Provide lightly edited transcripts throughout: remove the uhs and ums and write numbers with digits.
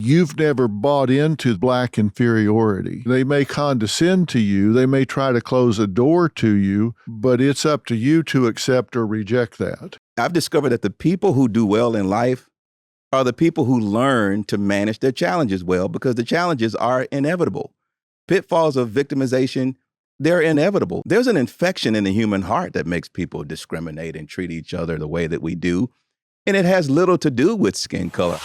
You've never bought into Black inferiority. They may condescend to you. They may try to close a door to you, but it's up to you to accept or reject that. I've discovered that the people who do well in life are the people who learn to manage their challenges well, because the challenges are inevitable. Pitfalls of victimization, they're inevitable. There's an infection in the human heart that makes people discriminate and treat each other the way that we do, and it has little to do with skin color.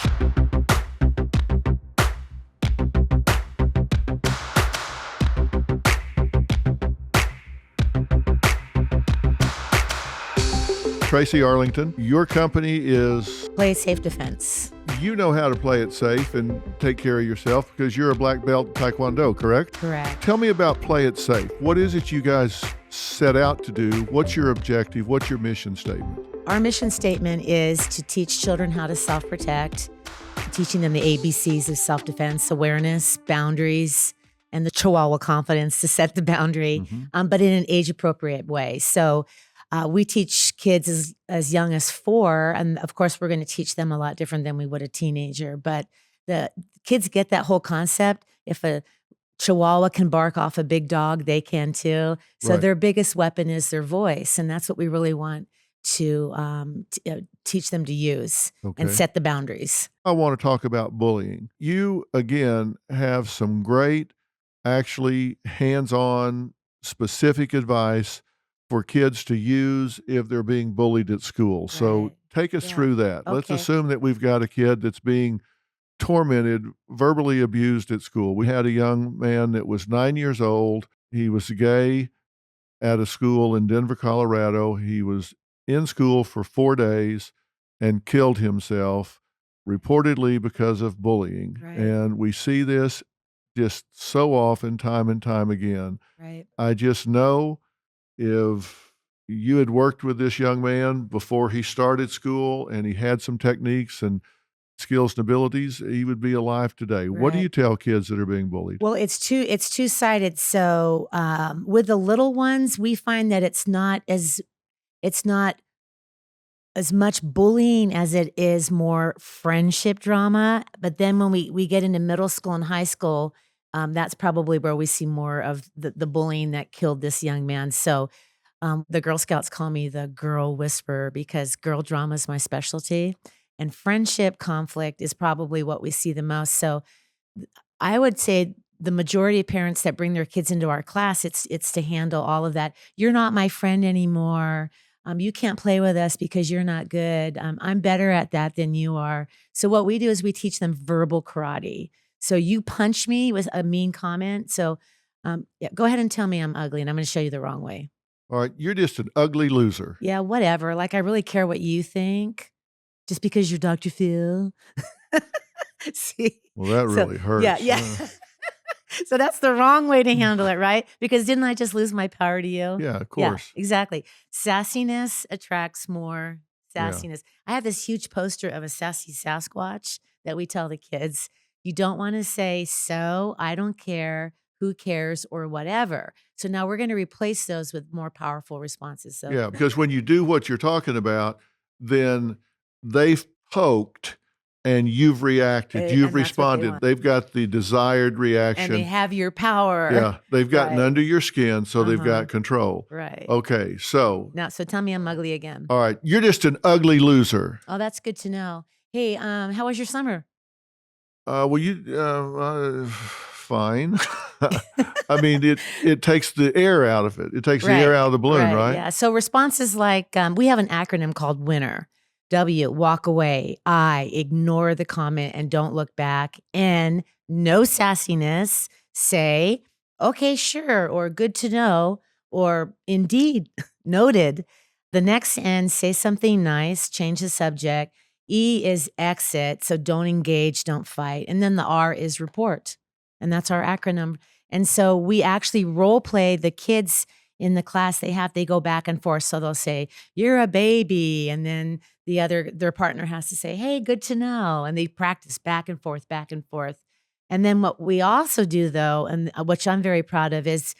Tracy Arlington, your company is... Play Safe Defense. You know how to play it safe and take care of yourself because you're a black belt in Taekwondo, correct? Correct. Tell me about Play It Safe. What is it you guys set out to do? What's your objective? What's your mission statement? Our mission statement is to teach children how to self-protect, teaching them the ABCs of self-defense, awareness, boundaries, and the Chihuahua confidence to set the boundary, but in an age-appropriate way. So we teach kids as young as 4, and of course, we're going to teach them a lot different than we would a teenager. But the kids get that whole concept. If a Chihuahua can bark off a big dog, they can too. So Right. their biggest weapon is their voice, and that's what we really want to teach them to use and set the boundaries. I want to talk about bullying. You, again, have some great, actually hands-on, specific advice for kids to use if they're being bullied at school. So Right. take us Yeah. through that. Let's Okay. assume that we've got a kid that's being tormented, verbally abused at school. We had a young man that was 9 years old. He was gay at a school in Denver, Colorado. He was in school for 4 days and killed himself, reportedly because of bullying. Right. And we see this just so often, time and time again. Right. I just know if you had worked with this young man before he started school and he had some techniques and skills and abilities, he would be alive today. What do Right. you tell kids that are being bullied? Well, it's two-sided. So with the little ones, we find that it's not as much bullying as it is more friendship drama. But then when we get into middle school and high school, that's probably where we see more of the bullying that killed this young man. So the Girl Scouts call me the girl whisperer because girl drama is my specialty. And friendship conflict is probably what we see the most. So I would say the majority of parents that bring their kids into our class, it's to handle all of that. You're not my friend anymore. You can't play with us because you're not good. I'm better at that than you are. So what we do is we teach them verbal karate. So you punch me with a mean comment. So yeah, go ahead and tell me I'm ugly, and I'm going to show you the wrong way. All right, you're just an ugly loser. Yeah, whatever. Like, I really care what you think just because you're DrPhil. See? Well, that So, really hurts. yeah. So that's the wrong way to handle it, right? Because didn't I just lose my power to you? Yeah, of Yeah, course. exactly. Sassiness attracts more Yeah. sassiness. I have this huge poster of a sassy Sasquatch that we tell the kids, you don't want to say, so, I don't care, who cares, or whatever. So now we're going to replace those with more powerful responses. So Yeah, because when you do what you're talking about, then they've poked and you've reacted, And you've that's what they responded. want. They've got the desired and reaction. they have your power. Yeah, they've gotten Right. under your skin, so they've Uh-huh. got control. Right. Okay, so, Now, so tell me I'm ugly again. all right, you're just an ugly loser. Oh, that's good to know. Hey, how was your summer? Well, fine. I mean, it takes the air out of it. It takes the air Right, out of the balloon, right? Yeah. So responses like, we have an acronym called WINNER. W, walk away. I, ignore the comment and don't look back. N, no sassiness. Say, okay, sure, or good to know, or indeed, noted. The next N, say something nice, change the subject. E is exit, so don't engage, don't fight. And then the R is report. And that's our acronym. And so we actually role play the kids in the class. They go back and forth. So they'll say, you're a baby. And then their partner has to say, hey, good to know. And they practice back and forth, back and forth. And then what we also do though, and which I'm very proud of is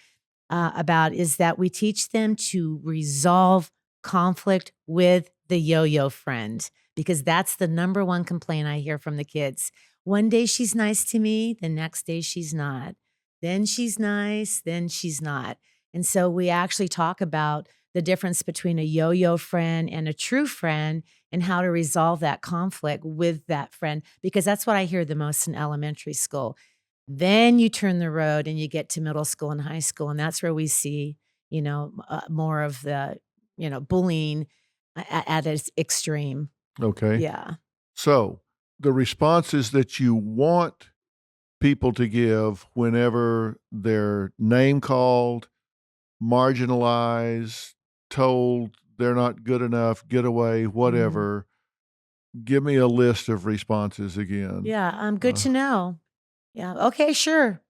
that we teach them to resolve conflict with the yo-yo friend, because that's the number one complaint I hear from the kids. One day she's nice to me, the next day she's not. Then she's nice, then she's not. And so we actually talk about the difference between a yo-yo friend and a true friend and how to resolve that conflict with that friend, because that's what I hear the most in elementary school. Then you turn the road and you get to middle school and high school, and that's where we see, more of the, bullying at its extreme. Okay. Yeah. So the responses that you want people to give whenever they're name called, marginalized, told they're not good enough, get away, whatever. Give me a list of responses again. Yeah. Good to know. Yeah. Okay, sure.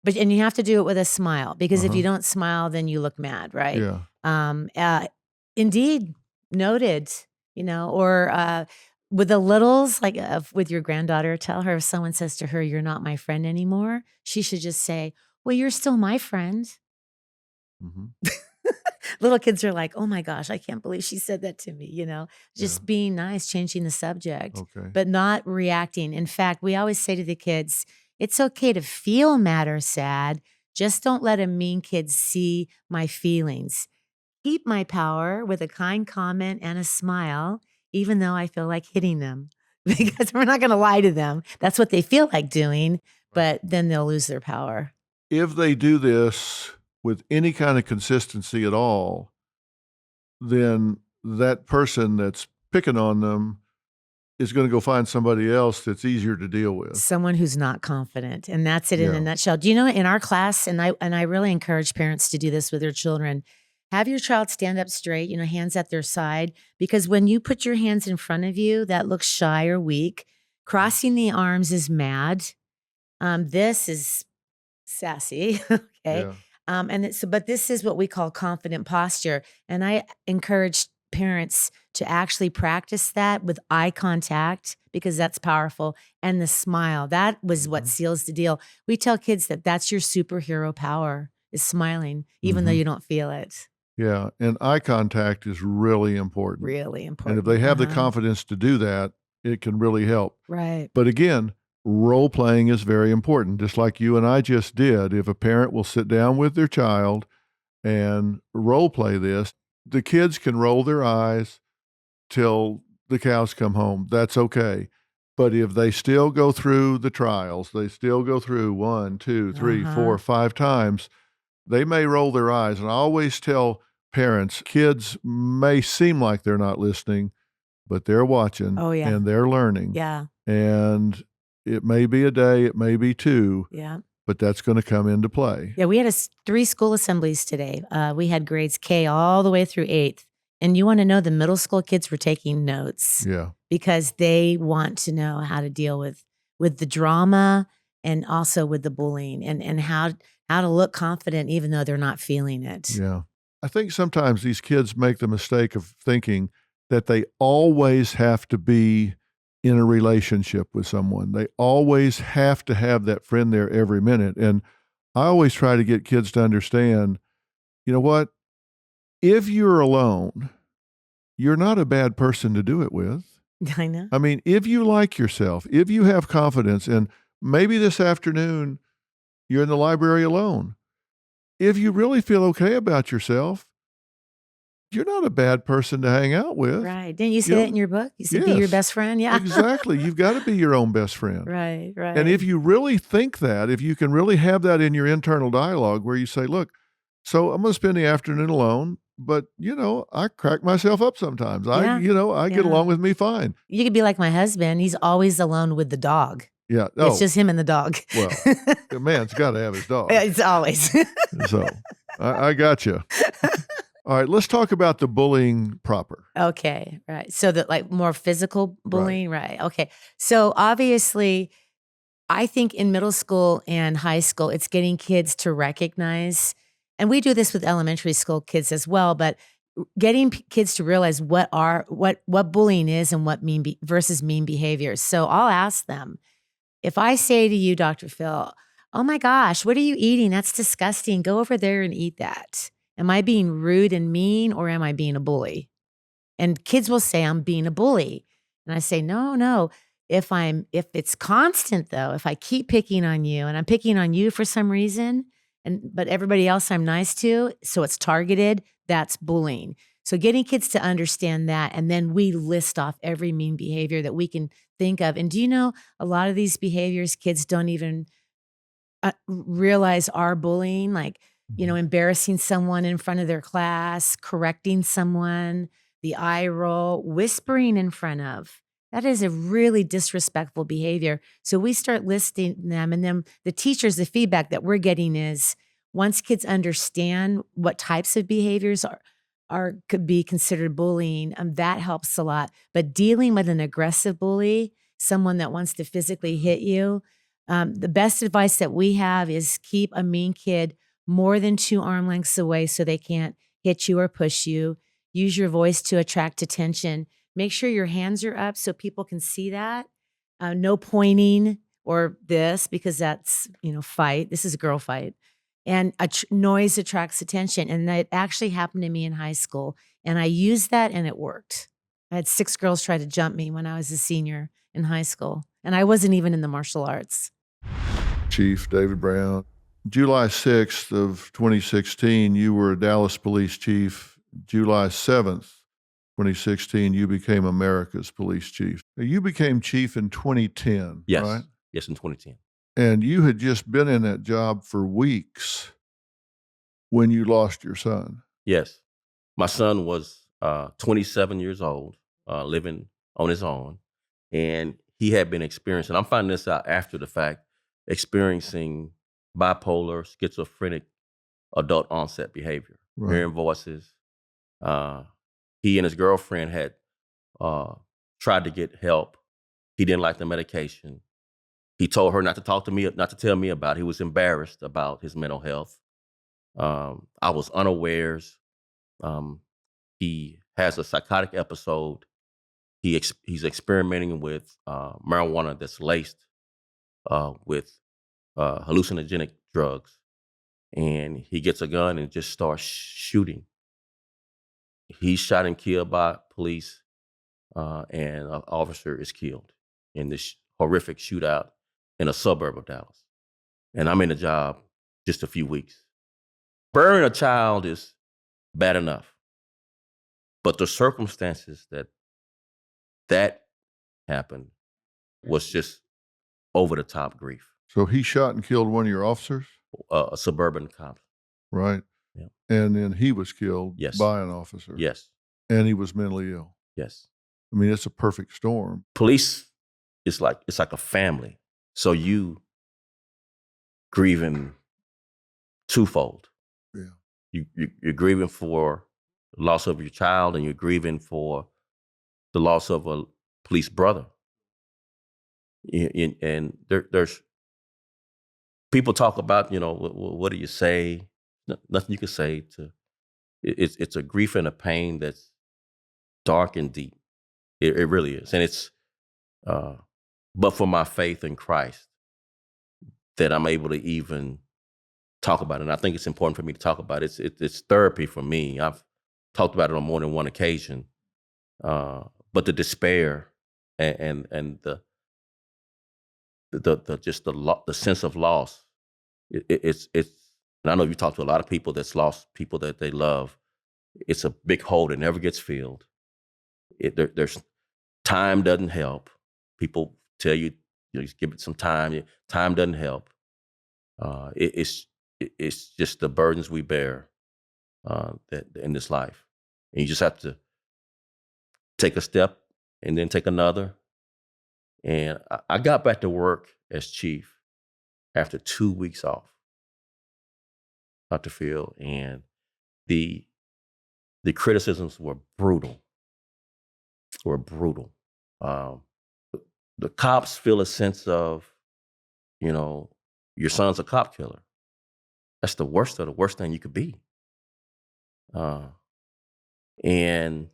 And you have to do it with a smile, because if you don't smile, then you look mad, right? Yeah. Indeed, noted, or with the littles, like with your granddaughter, tell her if someone says to her, "You're not my friend anymore," she should just say, "Well, you're still my friend." Mhm. Little kids are like, "Oh my gosh, I can't believe she said that to me," just Yeah. being nice, changing the subject, Okay. but not reacting. In fact, we always say to the kids, it's okay to feel mad or sad. Just don't let a mean kid see my feelings. Keep my power with a kind comment and a smile, even though I feel like hitting them, because we're not going to lie to them. That's what they feel like doing, but then they'll lose their power. If they do this with any kind of consistency at all, then that person that's picking on them is going to go find somebody else that's easier to deal with. Someone who's not confident. And that's it in a Yeah. nutshell. Do you know, in our class, and I really encourage parents to do this with their children, have your child stand up straight, hands at their side, because when you put your hands in front of you, that looks shy or weak. Crossing the arms is mad. This is sassy. Okay. Yeah. But this is what we call confident posture. And I encourage parents to actually practice that with eye contact, because that's powerful. And the smile, that was what seals the deal. We tell kids that that's your superhero power, is smiling, even though you don't feel it. Yeah. And eye contact is really important. Really And important. if they have the confidence to do that, it can really help. Right. But again, role playing is very important, just like you and I just did. If a parent will sit down with their child and role play this, the kids can roll their eyes till the cows come home. That's okay. But if they still go through the trials, they still go through 1, 2, 3, 4, 5 times, they may roll their eyes. And I always tell parents, kids may seem like they're not listening, but they're watching and they're learning. Yeah. And it may be a day, it may be 2, Yeah. but that's going to come into play. Yeah, we had 3 school assemblies today. We had grades K all the way through 8th. And you want to know, the middle school kids were taking notes. Yeah. Because they want to know how to deal with the drama, and also with the bullying, and how to look confident even though they're not feeling it. Yeah. I think sometimes these kids make the mistake of thinking that they always have to be in a relationship with someone. They always have to have that friend there every minute. And I always try to get kids to understand, you know what? If you're alone, you're not a bad person to do it with. I know. I mean, if you like yourself, if you have confidence, and maybe this afternoon you're in the library alone, if you really feel okay about yourself, you're not a bad person to hang out with. Right. Didn't you say that in your book? You said be your best friend? Yeah. Exactly. You've got to be your own best friend. Right, right. And if you really think that, if you can really have that in your internal dialogue where you say, look, so I'm going to spend the afternoon alone, but, I crack myself up sometimes. I get along with me fine. You could be like my husband. He's always alone with the dog. Yeah. It's just him and the dog. Well, the man's got to have his dog. It's always. So I got you. All right, let's talk about the bullying proper. Okay, right. So that, like, more physical bullying, right? Okay. So obviously, I think in middle school and high school, it's getting kids to recognize, and we do this with elementary school kids as well, but getting kids to realize what bullying is and what versus mean behaviors. So I'll ask them, if I say to you, Dr. Phil, "Oh my gosh, what are you eating? That's disgusting. Go over there and eat that." Am I being rude and mean, or am I being a bully? And kids will say, "I'm being a bully." And I say, no. if it's constant though, if I keep picking on you and I'm picking on you for some reason, but everybody else I'm nice to, so it's targeted, that's bullying. So getting kids to understand that, and then we list off every mean behavior that we can think of. And do you know a lot of these behaviors kids don't even realize are bullying, like, embarrassing someone in front of their class, correcting someone, the eye roll, whispering in front of. That is a really disrespectful behavior. So we start listing them, and then the teachers, the feedback that we're getting is once kids understand what types of behaviors could be considered bullying, that helps a lot. But dealing with an aggressive bully, someone that wants to physically hit you, the best advice that we have is keep a mean kid more than 2 arm lengths away so they can't hit you or push you. Use your voice to attract attention. Make sure your hands are up so people can see that. No pointing or this, because that's, fight. This is a girl fight. And noise attracts attention. And that actually happened to me in high school. And I used that and it worked. I had 6 girls try to jump me when I was a senior in high school. And I wasn't even in the martial arts. Chief David Brown. July 6th of 2016, you were a Dallas police chief. July 7th, 2016, you became America's police chief. You became chief in 2010, Yes. right? Yes, in 2010. And you had just been in that job for weeks when you lost your son. Yes. My son was 27 years old, living on his own. And he had been experiencing, I'm finding this out after the fact, experiencing bipolar, schizophrenic, adult onset behavior, Right. hearing voices. He and his girlfriend had tried to get help. He didn't like the medication. He told her not to talk to me, not to tell me about it. He was embarrassed about his mental health. I was unawares. He has a psychotic episode. He's experimenting with marijuana that's laced with hallucinogenic drugs. And he gets a gun and just starts shooting. He's shot and killed by police, and an officer is killed in this horrific shootout in a suburb of Dallas. And I'm in the job just a few weeks. Burying a child is bad enough, but the circumstances that happened was just over the top grief. So he shot and killed one of your officers? A suburban cop. Right. Yeah. And then he was killed Yes. by an officer. Yes. And he was mentally ill. Yes. I mean, it's a perfect storm. Police, it's like a family. So you grieving twofold. Yeah. You're grieving for the loss of your child, and you're grieving for the loss of a police brother. And there's people talk about, what do you say? Nothing you can say to. It's a grief and a pain that's dark and deep. It really is, and it's. But for my faith in Christ, that I'm able to even talk about it. And I think it's important for me to talk about it. It's therapy for me. I've talked about it on more than one occasion. But the despair and the just the sense of loss, it's. And I know you talk to a lot of people that's lost people that they love. It's a big hole that never gets filled. There's time doesn't help. People tell you, just give it some time. Time doesn't help. It's just the burdens we bear that in this life, and you just have to take a step and then take another. And I got back to work as chief after 2 weeks off, DrPhil, and the criticisms were brutal. The cops feel a sense of, your son's a cop killer. That's the worst of the worst thing you could be. And,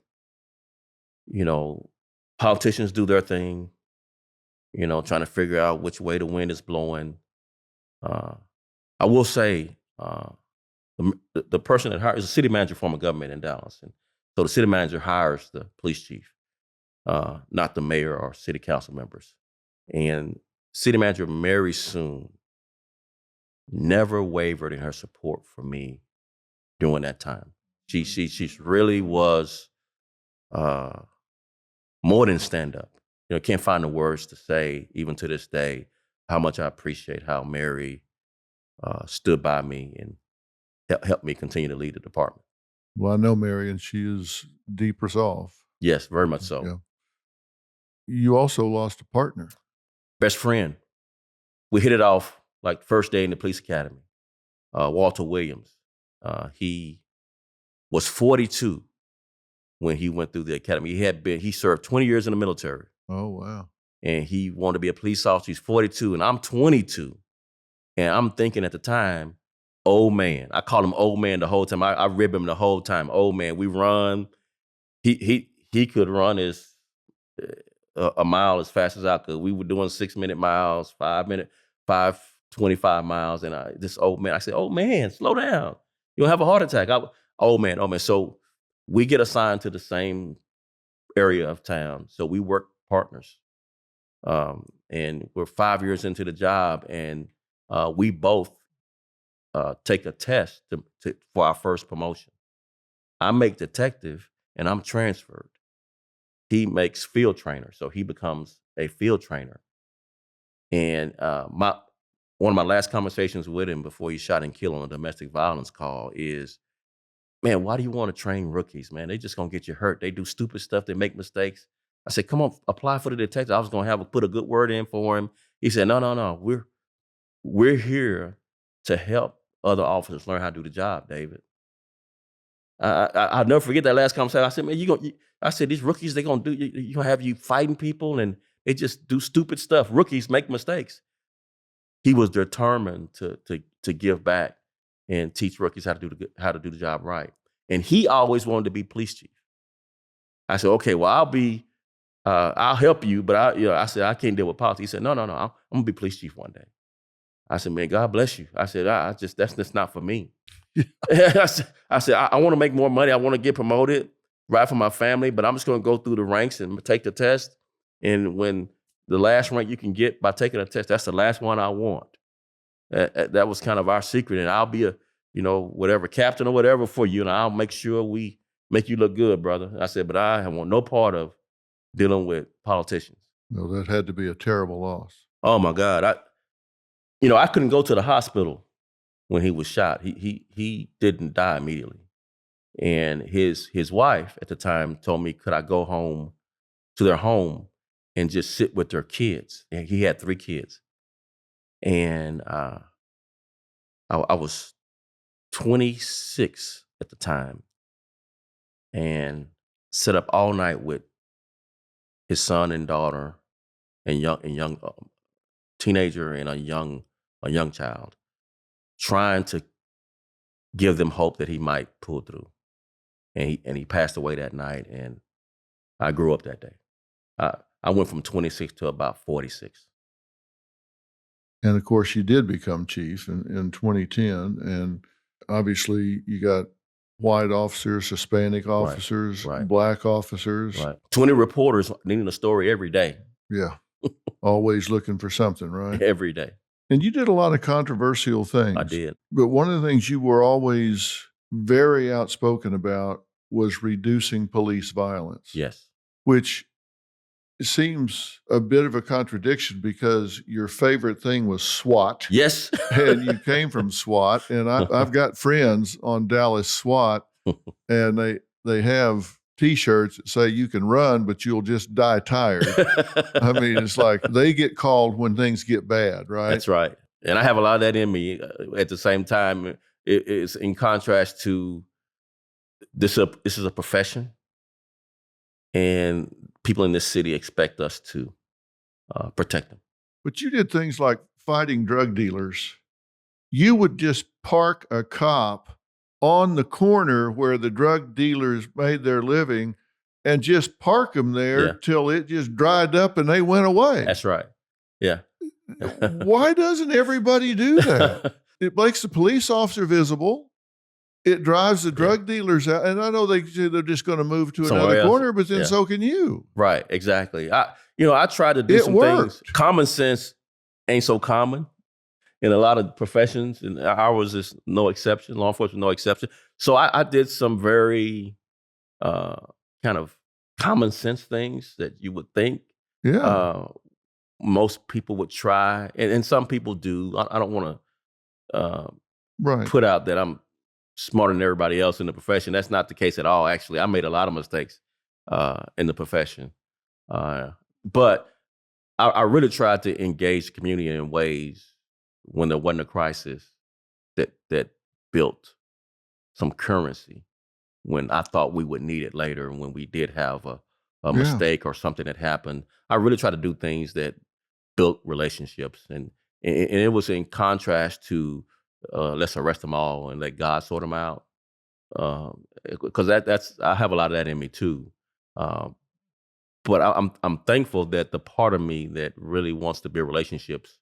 politicians do their thing, trying to figure out which way the wind is blowing. I will say, the person that hires is a city manager form of government in Dallas. And so the city manager hires the police chief, not the mayor or city council members. And City Manager Mary Soon never wavered in her support for me during that time. She really was more than stand up. Can't find the words to say, even to this day, how much I appreciate how Mary stood by me and helped me continue to lead the department. Well, I know Mary, and she is deep resolve. Yes, very much so. Yeah. You also lost a partner. Best friend. We hit it off like first day in the police academy. Walter Williams. He was 42 when he went through the academy. He served 20 years in the military. Oh, wow. And he wanted to be a police officer. He's 42 and I'm 22. And I'm thinking at the time, old man. I call him old man the whole time. I rib him the whole time. Old man, we run. He could run a mile as fast as I could. We were doing 6-minute miles, 5:25 miles. And this old man, I said, old man, slow down. You'll have a heart attack. Old man. So we get assigned to the same area of town. So we work partners. And we're 5 years into the job, and we both take a test for our first promotion. I make detective, and I'm transferred. He makes field trainer, so he becomes a field trainer. And one of my last conversations with him before he shot and killed on a domestic violence call is, man, why do you want to train rookies, man? They just gonna get you hurt. They do stupid stuff. They make mistakes. I said, come on, apply for the detective. I was gonna put a good word in for him. He said, no. We're here to help other officers learn how to do the job, David. I'll never forget that last conversation. I said, man, I said, these rookies, they're gonna you gonna have you fighting people and they just do stupid stuff. Rookies make mistakes. He was determined to give back and teach rookies how to do the job right. And he always wanted to be police chief. I said, okay, well, I'll help you, but I said, I can't deal with politics. He said, no, I'm gonna be police chief one day. I said, man, God bless you. I said, that's just not for me. I said, I want to make more money. I want to get promoted, right for my family, but I'm just going to go through the ranks and take the test. And when the last rank you can get by taking a test, that's the last one I want. That was kind of our secret. And I'll be whatever captain or whatever for you. And I'll make sure we make you look good, brother. I said, but I want no part of dealing with politicians. No, that had to be a terrible loss. Oh my God. I couldn't go to the hospital when he was shot. He didn't die immediately. And his wife at the time told me, could I go home to their home and just sit with their kids? And he had 3 kids. And I was 26 at the time and set up all night with his son and daughter and young teenager and a young child, trying to give them hope that he might pull through. And he passed away that night, and I grew up that day. I went from 26 to about 46. And of course, you did become chief in 2010, and obviously you got white officers, Hispanic officers, right. Black officers. Right. 20 reporters needing a story every day. Yeah. Always looking for something, right? Every day. And you did a lot of controversial things. I did. But one of the things you were always very outspoken about was reducing police violence. Yes. Which seems a bit of a contradiction because your favorite thing was SWAT. Yes. And you came from SWAT. And I've got friends on Dallas SWAT, and they have T-shirts that say you can run, but you'll just die tired. I mean, it's like they get called when things get bad, right? That's right. And I have a lot of that in me. At the same time, it's in contrast to this is a profession, and people in this city expect us to protect them. But you did things like fighting drug dealers. You would just park a cop on the corner where the drug dealers made their living and just park them there till it just dried up and they went away. That's right. Yeah. Why doesn't everybody do that? It makes the police officer visible. It drives the drug dealers out. And I know they say they're just going to move to Somewhere another else. corner, but then so can you. Right. Exactly. I try to do It some things. worked. Common sense ain't so common in a lot of professions, and ours is no exception. Law enforcement, no exception. So I did some very kind of common sense things that you would think Yeah. most people would try, and some people do. I don't want to Right. put out that I'm smarter than everybody else in the profession. That's not the case at all. Actually, I made a lot of mistakes in the profession, but I really tried to engage the community in ways when there wasn't a crisis that built some currency when I thought we would need it later, and when we did have a Yeah. mistake or something that happened. I really try to do things that built relationships, and it was in contrast to let's arrest them all and let God sort them out, because that's I have a lot of that in me too. Um, but I'm thankful that the part of me that really wants to build relationships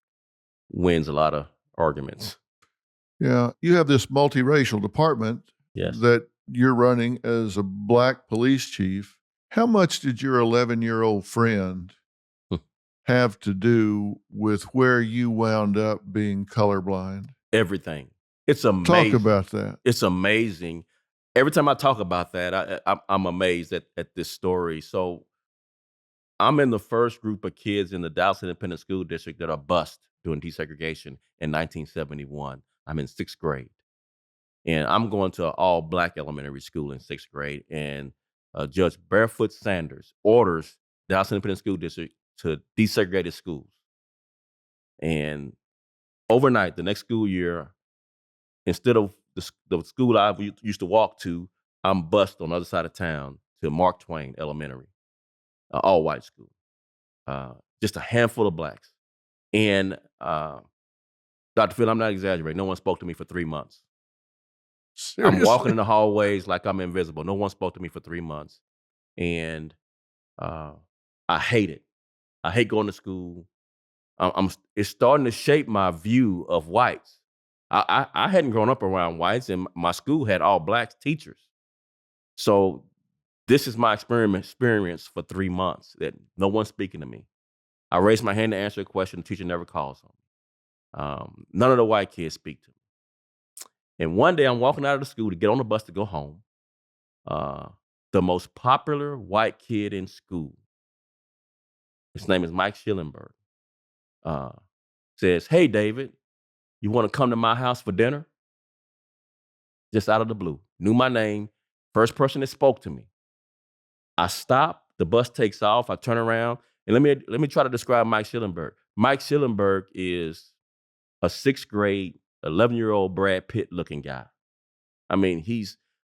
wins a lot of arguments. Yeah. You have this multiracial department Yes. that you're running as a black police chief. How much did your 11-year-old friend have to do with where you wound up being colorblind? Everything. It's Talk amazing. about that. It's amazing. Every time I talk about that, I'm amazed at this story. So I'm in the first group of kids in the Dallas Independent School District that are bused during desegregation in 1971. I'm in 6th grade. And I'm going to an all-black elementary school in 6th grade. And Judge Barefoot Sanders orders Dallas Independent School District to desegregate its schools. And overnight, the next school year, instead of the school I used to walk to, I'm bused on the other side of town to Mark Twain Elementary, all-white school. Just a handful of blacks. And DrPhil, I'm not exaggerating. No one spoke to me for 3 months. Seriously? I'm walking in the hallways like I'm invisible. No one spoke to me for 3 months. And I hate it. I hate going to school. It's starting to shape my view of whites. I hadn't grown up around whites, and my school had all black teachers. So this is my experience for 3 months that no one's speaking to me. I raised my hand to answer a question. The teacher never calls on me. None of the white kids speak to me. And one day I'm walking out of the school to get on the bus to go home. The most popular white kid in school, his name is Mike Schillenberg, says, "Hey, David, you want to come to my house for dinner?" Just out of the blue. Knew my name. First person that spoke to me. I stop. The bus takes off. I turn around. And let me try to describe Mike Schillenberg. Mike Schillenberg is a 6th grade, 11-year-old Brad Pitt looking guy. I mean,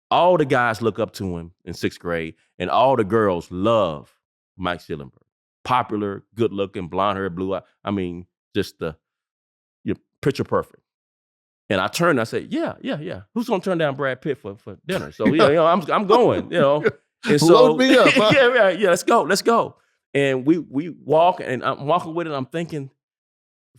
all the guys look up to him in 6th grade, and all the girls love Mike Schillenberg. Popular, good looking, blonde hair, blue eye. I mean, just picture perfect. And I turned and I said, yeah. Who's gonna turn down Brad Pitt for dinner? So I'm going, And so Load me up, huh? yeah, let's go. And we walk, and I'm walking with it, and I'm thinking,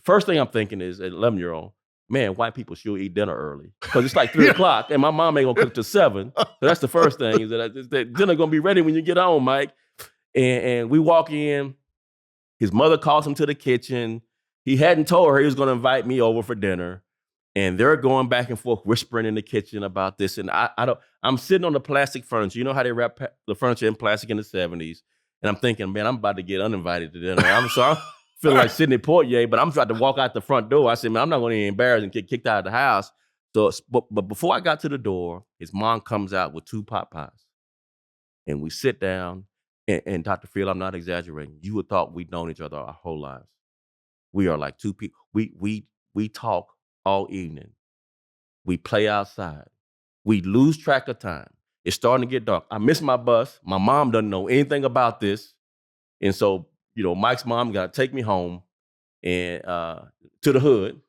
first thing I'm thinking is, at 11-year-old, man, white people should eat dinner early. Because it's like 3 o'clock, and my mom ain't gonna cook till 7. So that's the first thing, is that dinner gonna be ready when you get home, Mike. And we walk in, his mother calls him to the kitchen. He hadn't told her he was gonna invite me over for dinner. And they're going back and forth, whispering in the kitchen about this. And I'm sitting on the plastic furniture. You know how they wrap the furniture in plastic in the 70s. And I'm thinking, man, I'm about to get uninvited to dinner. I'm feeling like Sidney Poitier, but I'm trying to walk out the front door. I said, man, I'm not going to get embarrassed and get kicked out of the house. So, but before I got to the door, his mom comes out with 2 pot pies. And we sit down, and DrPhil, I'm not exaggerating. You would thought we'd known each other our whole lives. We are like 2 people. We talk all evening. We play outside. We lose track of time. It's starting to get dark. I miss my bus. My mom doesn't know anything about this. And so, Mike's mom got to take me home and to the hood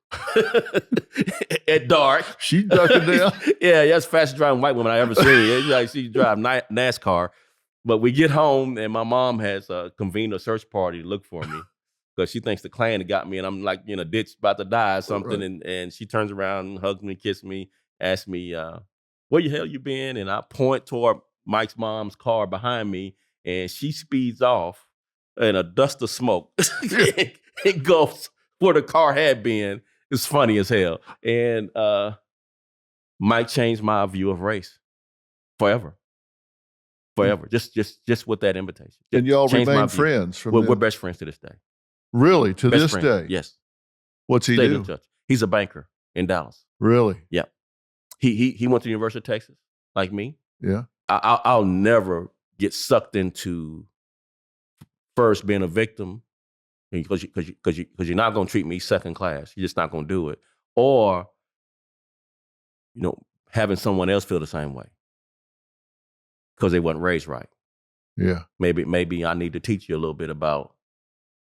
at dark. She ducking down. Yeah, that's the fastest driving white woman I ever seen. She drive NASCAR. But we get home, and my mom has convened a search party to look for me. Because she thinks the Klan had got me, and I'm like in a ditch about to die or something. Right. And she turns around and hugs me, kisses me, asks me, where the hell you been? And I point toward Mike's mom's car behind me, and she speeds off and a dust of smoke. It goes where the car had been. It's funny as hell. And might change my view of race forever. Forever. Just with that invitation. And y'all Changed my remain view. friends from We're then? best friends to this day. Really? To Best this friends. day? Yes. What's he Stayed do? in touch. He's a banker in Dallas. Really? Yeah. He went to the University of Texas, like me. Yeah. I'll never get sucked into first being a victim because you're not going to treat me second class. You're just not going to do it. Or, having someone else feel the same way because they wasn't raised right. Yeah. Maybe I need to teach you a little bit about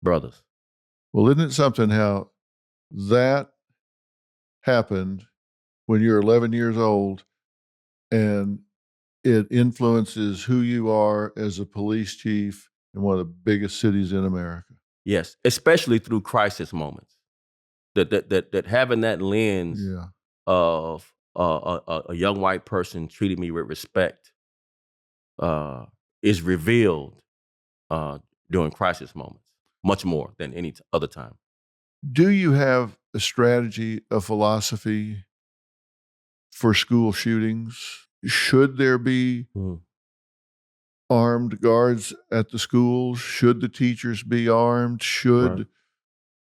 brothers. Well, isn't it something how that happened when you're 11 years old and it influences who you are as a police chief in one of the biggest cities in America? Yes, especially through crisis moments. That having that lens Yeah. of a young white person treating me with respect is revealed during crisis moments, much more than any other time. Do you have a strategy, a philosophy for school shootings? Should there be armed guards at the schools? Should the teachers be armed? Right.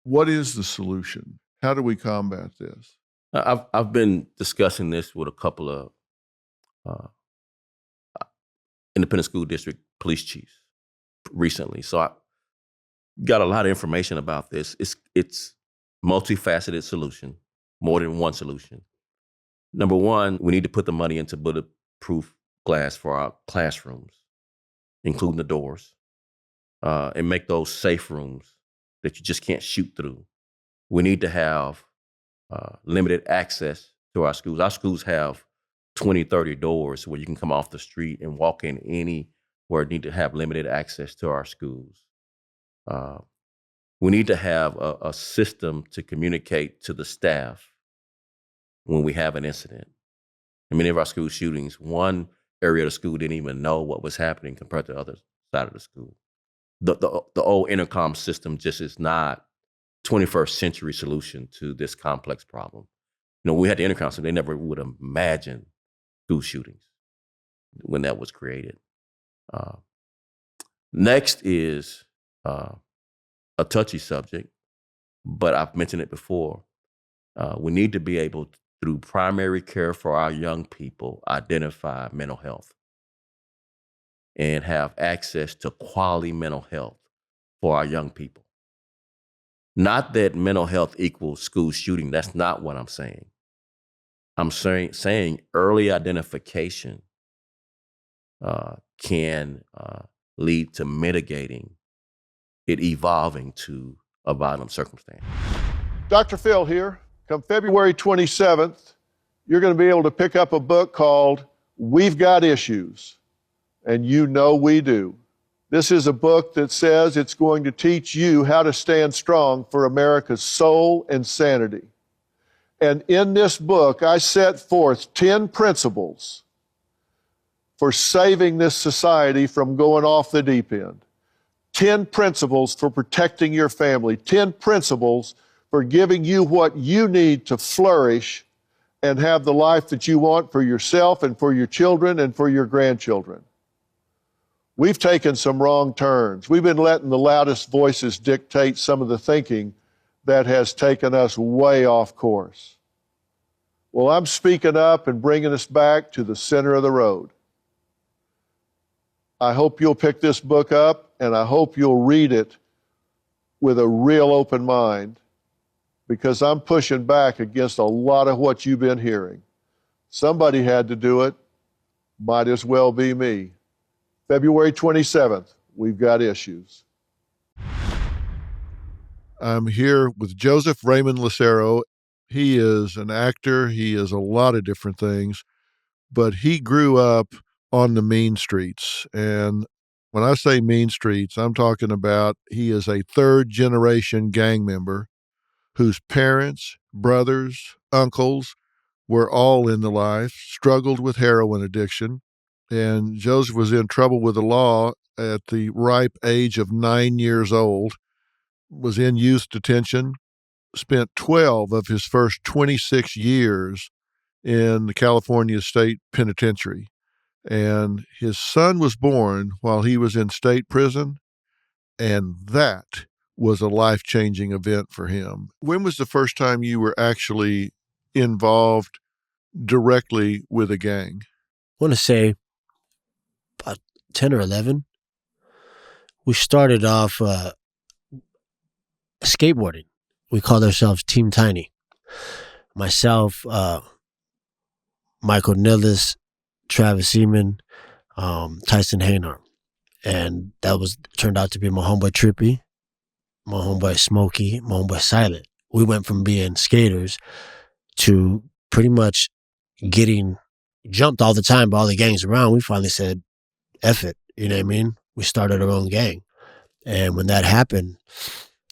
What is the solution? How do we combat this? I've been discussing this with a couple of independent school district police chiefs recently. So I got a lot of information about this. It's multifaceted solution, more than one solution. Number one, we need to put the money into bulletproof glass for our classrooms, including the doors, and make those safe rooms that you just can't shoot through. We need to have limited access to our schools. Our schools have 20, 30 doors where you can come off the street and walk in anywhere. Need to have limited access to our schools. We need to have a system to communicate to the staff when we have an incident. In many of our school shootings, one area of the school didn't even know what was happening compared to the other side of the school. The old intercom system just is not 21st century solution to this complex problem. We had the intercom system, they never would have imagined school shootings when that was created. Next is a touchy subject, but I've mentioned it before. We need to be able, through primary care for our young people, identify mental health and have access to quality mental health for our young people. Not that mental health equals school shooting. That's not what I'm saying. I'm saying early identification can lead to mitigating it evolving to a violent circumstance. DrPhil here. Come February 27th, you're going to be able to pick up a book called Weve Got Issues. And we do. This is a book that says it's going to teach you how to stand strong for America's soul and sanity. And in this book, I set forth 10 principles for saving this society from going off the deep end. 10 principles for protecting your family. 10 principles for giving you what you need to flourish and have the life that you want for yourself and for your children and for your grandchildren. We've taken some wrong turns. We've been letting the loudest voices dictate some of the thinking that has taken us way off course. Well, I'm speaking up and bringing us back to the center of the road. I hope you'll pick this book up, and I hope you'll read it with a real open mind, because I'm pushing back against a lot of what you've been hearing. Somebody had to do it. Might as well be me. February 27th, We've Got Issues. I'm here with Joseph Raymond Lucero. He is an actor. He is a lot of different things, but he grew up on the mean streets. And when I say mean streets, I'm talking about he is a third-generation gang member whose parents, brothers, uncles were all in the life, struggled with heroin addiction. And Joseph was in trouble with the law at the ripe age of 9 years old, was in youth detention, spent 12 of his first 26 years in the California State Penitentiary. And his son was born while he was in state prison, and that was a life-changing event for him. When was the first time you were actually involved directly with a gang? I want to say about 10 or 11. We started off skateboarding. We called ourselves Team Tiny. Myself, Michael Nillis, Travis Seaman, Tyson Haynar. And that turned out to be my homeboy Trippy, my homeboy Smokey, my homeboy Silent. We went from being skaters to pretty much getting jumped all the time by all the gangs around. We finally said, F it, you know what I mean? We started our own gang. And when that happened,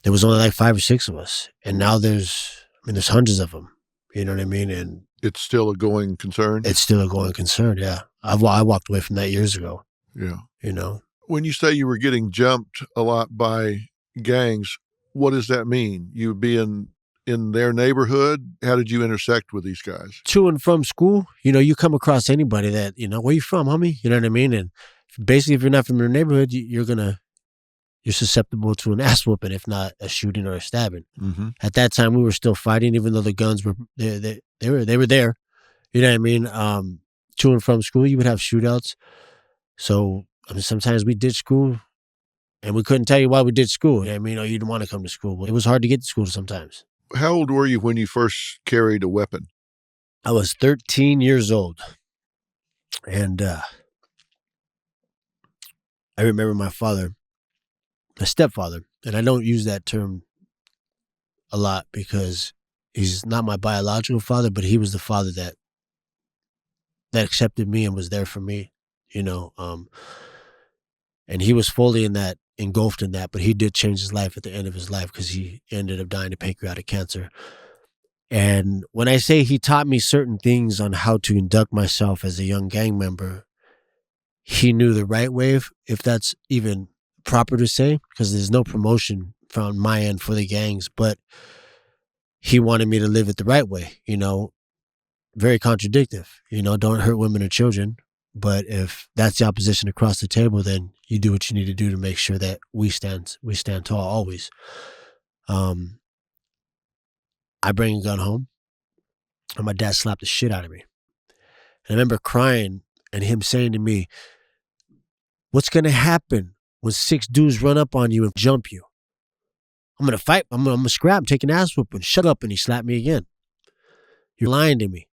there was only like 5 or 6 of us. And now there's hundreds of them, you know what I mean? And it's still a going concern? It's still a going concern, yeah. I walked away from that years ago. Yeah. You know? When you say you were getting jumped a lot by gangs, what does that mean? You being in their neighborhood? How did you intersect with these guys? To and from school, you come across anybody that, where you from, homie? You know what I mean? And basically, if you're not from their neighborhood, you're susceptible to an ass whooping, if not a shooting or a stabbing. Mm-hmm. At that time, we were still fighting, even though the guns were they were there. You know what I mean? To and from school, you would have shootouts. So sometimes we did school, and we couldn't tell you why we did school. You know what I mean? Or you didn't want to come to school. It was hard to get to school sometimes. How old were you when you first carried a weapon? I was 13 years old, and I remember my stepfather, and I don't use that term a lot because he's not my biological father, but he was the father that accepted me and was there for me, and he was fully engulfed in that, but he did change his life at the end of his life because he ended up dying of pancreatic cancer. And when I say he taught me certain things on how to conduct myself as a young gang member, he knew the right way, if that's even proper to say, because there's no promotion from my end for the gangs, but he wanted me to live it the right way, very contradictive, don't hurt women or children. But if that's the opposition across the table, then you do what you need to do to make sure that we stand tall always. I bring a gun home, and my dad slapped the shit out of me. And I remember crying and him saying to me, "What's going to happen when 6 dudes run up on you and jump you? I'm going to fight. I'm going to scrap, take an ass whooping. Shut up." And he slapped me again. "You're lying to me.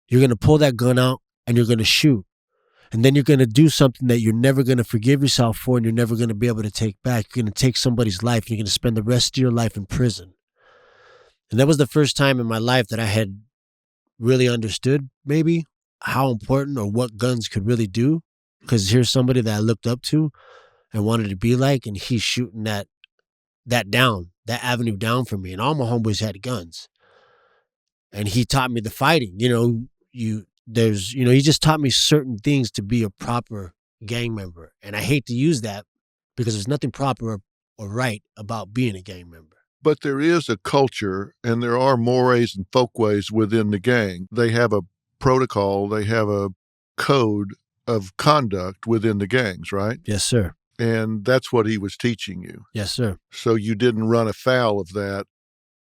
You're going to pull that gun out and you're going to shoot. And then you're going to do something that you're never going to forgive yourself for and you're never going to be able to take back. You're going to take somebody's life and you're going to spend the rest of your life in prison." And that was the first time in my life that I had really understood maybe how important or what guns could really do. Because here's somebody that I looked up to and wanted to be like, and he's shooting that avenue down for me. And all my homeboys had guns. And he taught me the fighting. He just taught me certain things to be a proper gang member. And I hate to use that because there's nothing proper or right about being a gang member. But there is a culture and there are mores and folkways within the gang. They have a protocol, they have a code of conduct within the gangs, right? Yes, sir. And that's what he was teaching you. Yes, sir. So you didn't run afoul of that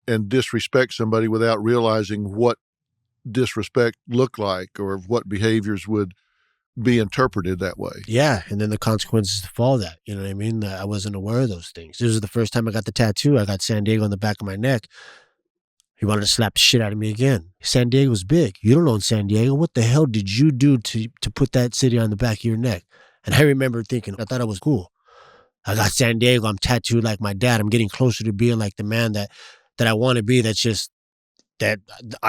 and disrespect somebody without realizing what disrespect looked like or what behaviors would be interpreted that way. Yeah, and then the consequences to follow that. You know what I mean? I wasn't aware of those things. This was the first time I got the tattoo. I got San Diego on the back of my neck. He wanted to slap the shit out of me again. San Diego's big. You don't own San Diego. What the hell did you do to put that city on the back of your neck? And I remember thinking, I thought it was cool. I got San Diego. I'm tattooed like my dad. I'm getting closer to being like the man that I want to be. That's just that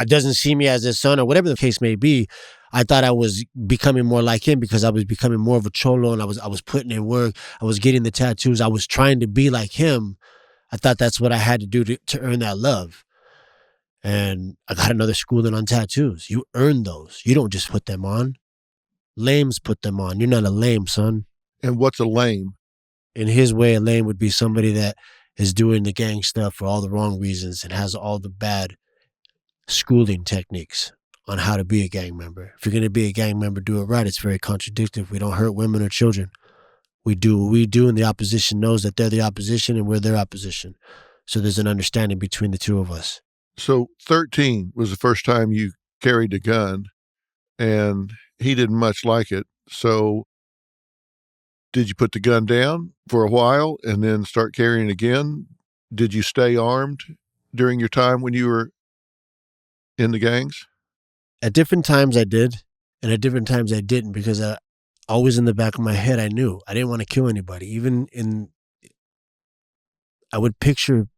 doesn't see me as his son or whatever the case may be. I thought I was becoming more like him because I was becoming more of a cholo and I was putting in work. I was getting the tattoos. I was trying to be like him. I thought that's what I had to do to earn that love. And I got another schooling on tattoos. You earn those. You don't just put them on. Lames put them on. You're not a lame, son. And what's a lame? In his way, a lame would be somebody that is doing the gang stuff for all the wrong reasons and has all the bad schooling techniques on how to be a gang member. If you're going to be a gang member, do it right. It's very contradictory. We don't hurt women or children. We do what we do, and the opposition knows that they're the opposition and we're their opposition. So there's an understanding between the two of us. So 13 was the first time you carried a gun, and he didn't much like it. So did you put the gun down for a while and then start carrying again? Did you stay armed during your time when you were in the gangs? At different times I did, and at different times I didn't, because always in the back of my head, I knew I didn't want to kill anybody. I would picture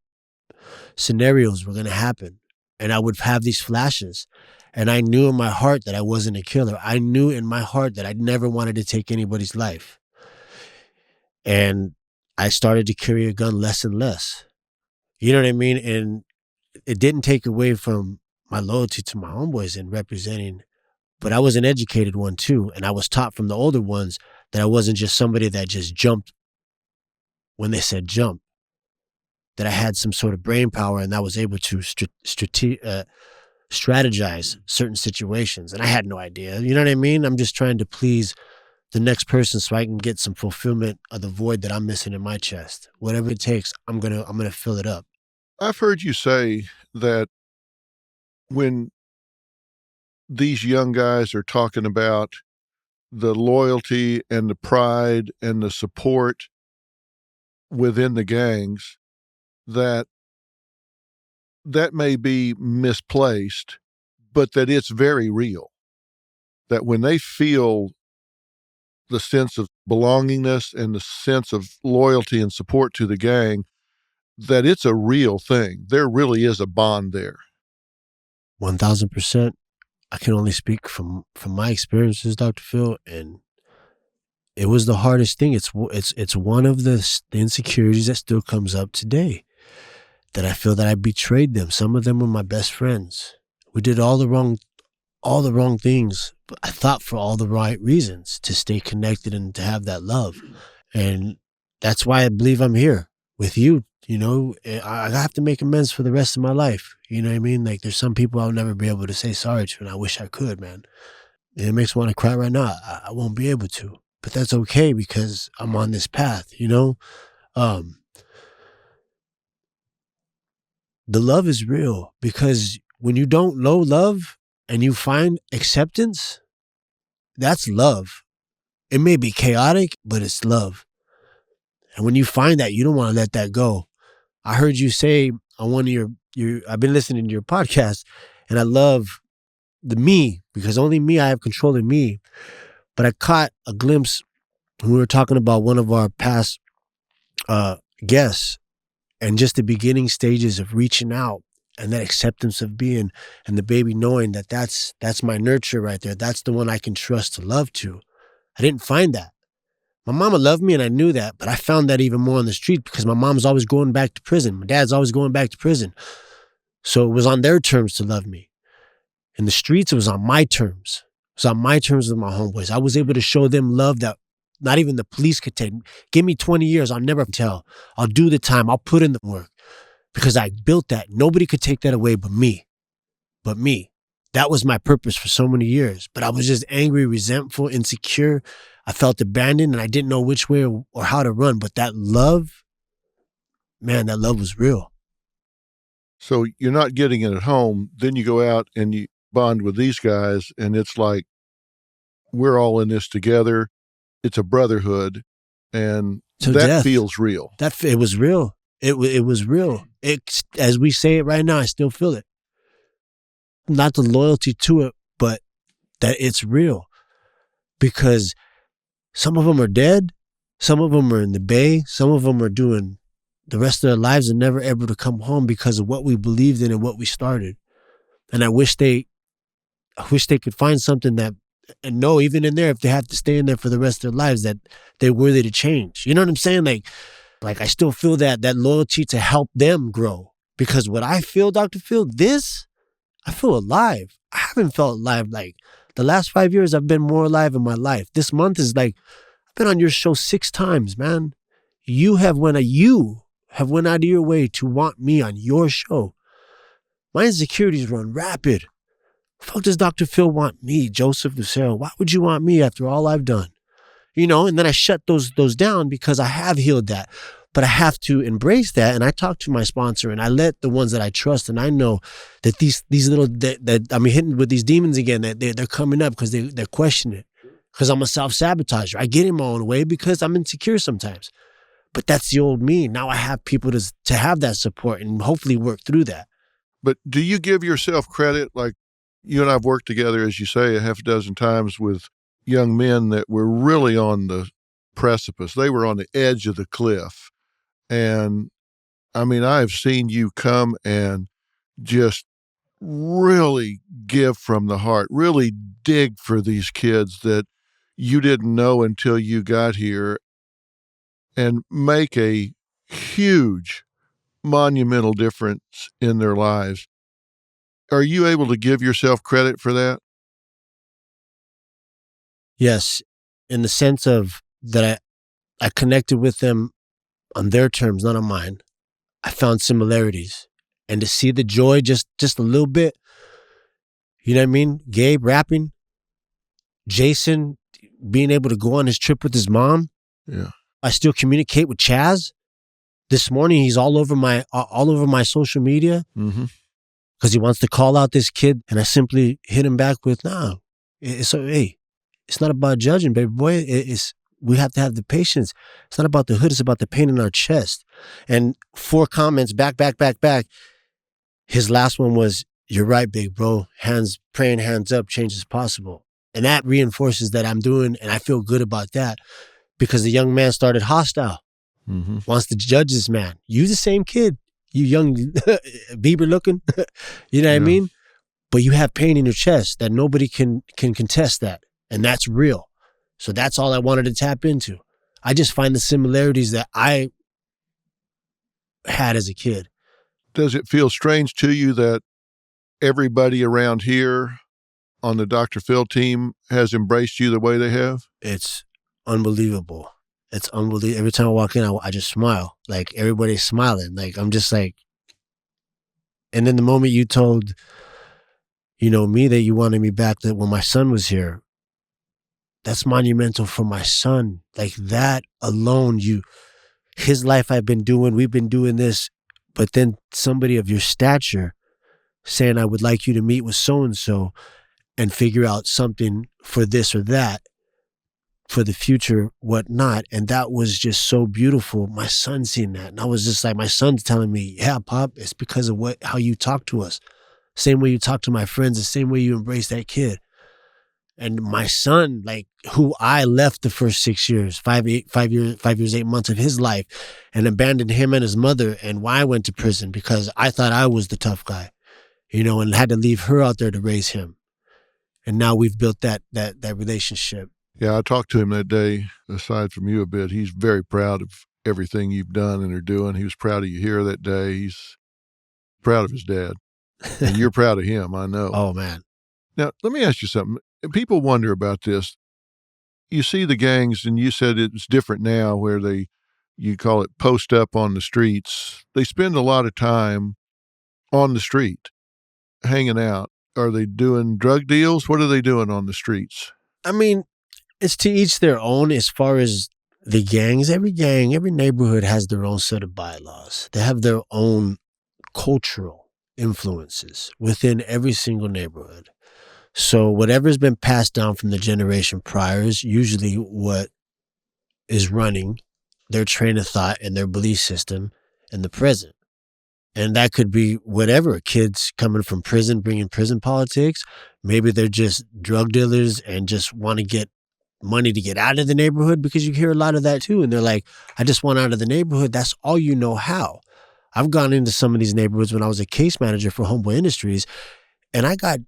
scenarios were going to happen, and I would have these flashes, and I knew in my heart that I wasn't a killer. I knew in my heart that I never wanted to take anybody's life. And I started to carry a gun less and less. You know what I mean? And it didn't take away from my loyalty to my homeboys and representing, but I was an educated one too. And I was taught from the older ones that I wasn't just somebody that just jumped when they said jump, that I had some sort of brain power and I was able to strategize certain situations. And I had no idea. You know what I mean? I'm just trying to please the next person so I can get some fulfillment of the void that I'm missing in my chest. Whatever it takes, I'm gonna fill it up. I've heard you say that when these young guys are talking about the loyalty and the pride and the support within the gangs, that may be misplaced, but that it's very real. That when they feel the sense of belongingness and the sense of loyalty and support to the gang, that it's a real thing. There really is a bond there. 1000%. I can only speak from my experiences, DrPhil, and it was the hardest thing. It's one of the insecurities that still comes up today, that I feel that I betrayed them. Some of them were my best friends. We did all the wrong things, but I thought for all the right reasons, to stay connected and to have that love. And that's why I believe I'm here with you. You know, I have to make amends for the rest of my life. You know what I mean? Like, there's some people I'll never be able to say sorry to, and I wish I could, man. And it makes me want to cry right now. I won't be able to, but that's okay because I'm on this path, you know? The love is real, because when you don't know love and you find acceptance, that's love. It may be chaotic, but it's love. And when you find that, you don't want to let that go. I heard you say on one of your I've been listening to your podcast, and I love the me, because only me, I have control of me. But I caught a glimpse when we were talking about one of our past guests, and just the beginning stages of reaching out and that acceptance of being, and the baby knowing that that's my nurture right there. That's the one I can trust to love to. I didn't find that. My mama loved me and I knew that, but I found that even more on the street because my mom's always going back to prison. My dad's always going back to prison. So it was on their terms to love me. In the streets, it was on my terms. It was on my terms with my homeboys. I was able to show them love that not even the police could take. Give me 20 years, I'll never tell. I'll do the time. I'll put in the work because I built that. Nobody could take that away but me. But me. That was my purpose for so many years. But I was just angry, resentful, insecure. I felt abandoned and I didn't know which way or how to run. But that love, man, that love was real. So you're not getting it at home. Then you go out and you bond with these guys, and it's like, we're all in this together. It's a brotherhood, and that death feels real. It was real. It was real. As we say it right now, I still feel it. Not the loyalty to it, but that it's real. Because some of them are dead. Some of them are in the Bay. Some of them are doing the rest of their lives and never able to come home because of what we believed in and what we started. And I wish they could find something that, and know even in there, if they have to stay in there for the rest of their lives, that they're worthy to change. You know what I'm saying? Like I still feel that loyalty to help them grow. Because what I feel, DrPhil, I feel alive. I haven't felt alive The last 5 years, I've been more alive in my life. This month is like, I've been on your show 6 times, man. You have went out of your way to want me on your show. My insecurities run rapid. Fuck does DrPhil want me, Joseph Lucero? Why would you want me after all I've done? You know, and then I shut those down because I have healed that. But I have to embrace that. And I talk to my sponsor and I let the ones that I trust, and I know that these little, that I'm hitting with these demons again, that they're coming up because they're questioning it. Because I'm a self-sabotager. I get in my own way because I'm insecure sometimes. But that's the old me. Now I have people to have that support and hopefully work through that. But do you give yourself credit? Like, you and I've worked together, as you say, a half a dozen times with young men that were really on the precipice. They were on the edge of the cliff. And I mean, I have seen you come and just really give from the heart, really dig for these kids that you didn't know until you got here, and make a huge, monumental difference in their lives. Are you able to give yourself credit for that? Yes, in the sense of that I connected with them on their terms, not on mine. I found similarities. And to see the joy just a little bit, you know what I mean? Gabe rapping, Jason being able to go on his trip with his mom. Yeah. I still communicate with Chaz. This morning, he's all over my social media because he wants to call out this kid. And I simply hit him back with, no, it's not about judging, baby boy. We have to have the patience. It's not about the hood. It's about the pain in our chest. And 4 comments back. His last one was, you're right, big bro. Praying hands up, change is possible. And that reinforces that I'm doing, and I feel good about that because the young man started hostile. Wants to judge this man. You the same kid. You young Bieber looking. You know what I mean? But you have pain in your chest that nobody can contest that. And that's real. So that's all I wanted to tap into. I just find the similarities that I had as a kid. Does it feel strange to you that everybody around here on the DrPhil team has embraced you the way they have? It's unbelievable. It's unbelievable. Every time I walk in, I just smile. Like, everybody's smiling. Like, I'm just like, and then the moment you told, me that you wanted me back, that when my son was here, that's monumental for my son. Like, that alone, his life we've been doing this, but then somebody of your stature saying, I would like you to meet with so-and-so and figure out something for this or that, for the future, whatnot. And that was just so beautiful. My son seeing that. And I was just like, my son's telling me, yeah, Pop, it's because of how you talk to us. Same way you talk to my friends, the same way you embrace that kid. And my son, like, who I left the first 6 years, 5 years, 8 months of his life, and abandoned him and his mother, and why I went to prison because I thought I was the tough guy, and had to leave her out there to raise him. And now we've built that relationship. Yeah, I talked to him that day, aside from you a bit. He's very proud of everything you've done and are doing. He was proud of you here that day. He's proud of his dad. And you're proud of him, I know. Oh, man. Now, let me ask you something. People wonder about this. You see the gangs, and you said it's different now where you call it post up on the streets. They spend a lot of time on the street, hanging out. Are they doing drug deals? What are they doing on the streets? I mean, it's to each their own as far as the gangs. Every gang, every neighborhood has their own set of bylaws. They have their own cultural influences within every single neighborhood. So whatever's been passed down from the generation prior is usually what is running their train of thought and their belief system in the present. And that could be whatever. Kids coming from prison, bringing prison politics. Maybe they're just drug dealers and just want to get money to get out of the neighborhood, because you hear a lot of that too. And they're like, I just want out of the neighborhood. That's all you know how. I've gone into some of these neighborhoods when I was a case manager for Homeboy Industries, and I got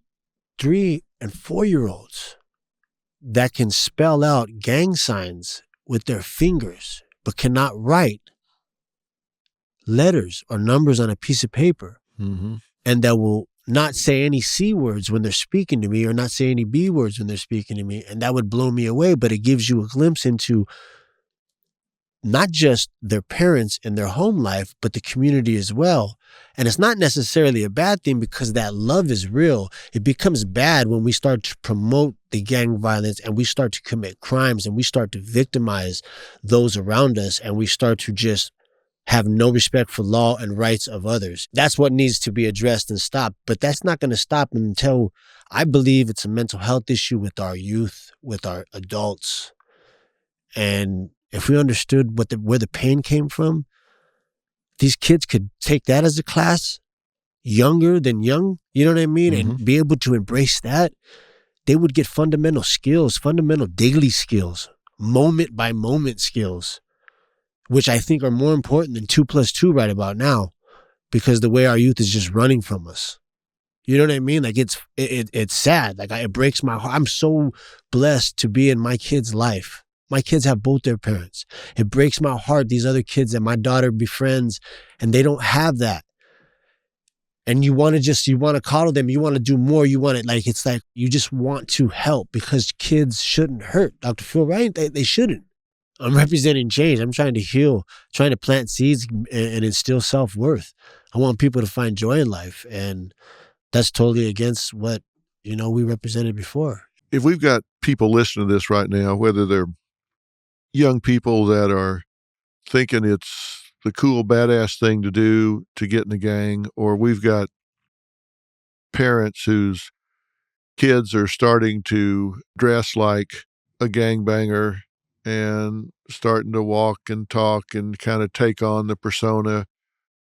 3 and 4-year-olds that can spell out gang signs with their fingers, but cannot write letters or numbers on a piece of paper, and that will not say any C words when they're speaking to me or not say any B words when they're speaking to me. And that would blow me away, but it gives you a glimpse into not just their parents and their home life, but the community as well. And it's not necessarily a bad thing because that love is real. It becomes bad when we start to promote the gang violence and we start to commit crimes and we start to victimize those around us and we start to just have no respect for law and rights of others. That's what needs to be addressed and stopped. But that's not going to stop until I believe it's a mental health issue with our youth, with our adults. And if we understood where the pain came from, these kids could take that as a class, younger than young, you know what I mean? Mm-hmm. And be able to embrace that. They would get fundamental skills, fundamental daily skills, moment by moment skills, which I think are more important than 2 + 2 right about now, because the way our youth is just running from us. You know what I mean? Like it's sad. Like it breaks my heart. I'm so blessed to be in my kid's life. My kids have both their parents. It breaks my heart, these other kids that my daughter befriends, and they don't have that. And you want to coddle them. You want to do more. It's like you just want to help because kids shouldn't hurt. Dr. Phil, right? They shouldn't. I'm representing change. I'm trying to heal, trying to plant seeds and instill self-worth. I want people to find joy in life. And that's totally against what, we represented before. If we've got people listening to this right now, whether they're young people that are thinking it's the cool, badass thing to do to get in the gang, or we've got parents whose kids are starting to dress like a gangbanger and starting to walk and talk and kind of take on the persona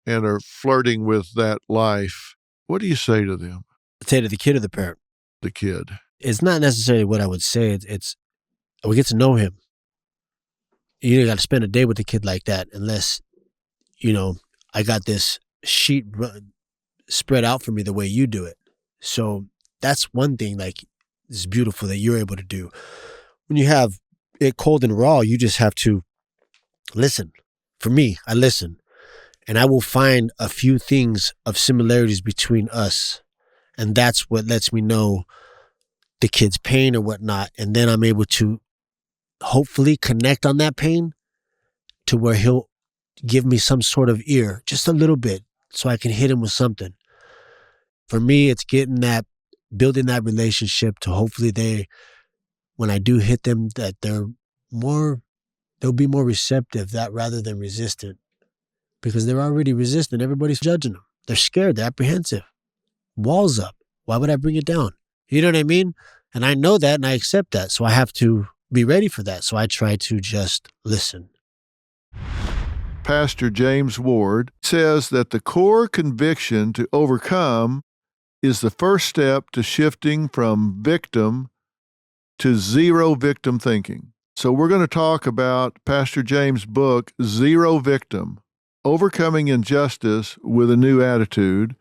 and are flirting with that life, what do you say to them? Say to the kid or the parent? The kid. It's not necessarily what I would say. It's we get to know him. You got to spend a day with a kid like that unless, I got this sheet spread out for me the way you do it. So that's one thing, like, it's beautiful that you're able to do. When you have it cold and raw, you just have to listen. For me, I listen. And I will find a few things of similarities between us. And that's what lets me know the kid's pain or whatnot. And then I'm able to hopefully connect on that pain to where he'll give me some sort of ear, just a little bit, so I can hit him with something. For me, it's building that relationship to hopefully when I do hit them, that they'll be more receptive, that rather than resistant. Because they're already resistant. Everybody's judging them. They're scared. They're apprehensive. Walls up. Why would I bring it down? You know what I mean? And I know that and I accept that. So I have to be ready for that. So I try to just listen. Pastor James Ward says that the core conviction to overcome is the first step to shifting from victim to zero victim thinking. So we're going to talk about Pastor James' book, Zero Victim, Overcoming Injustice with a New Attitude,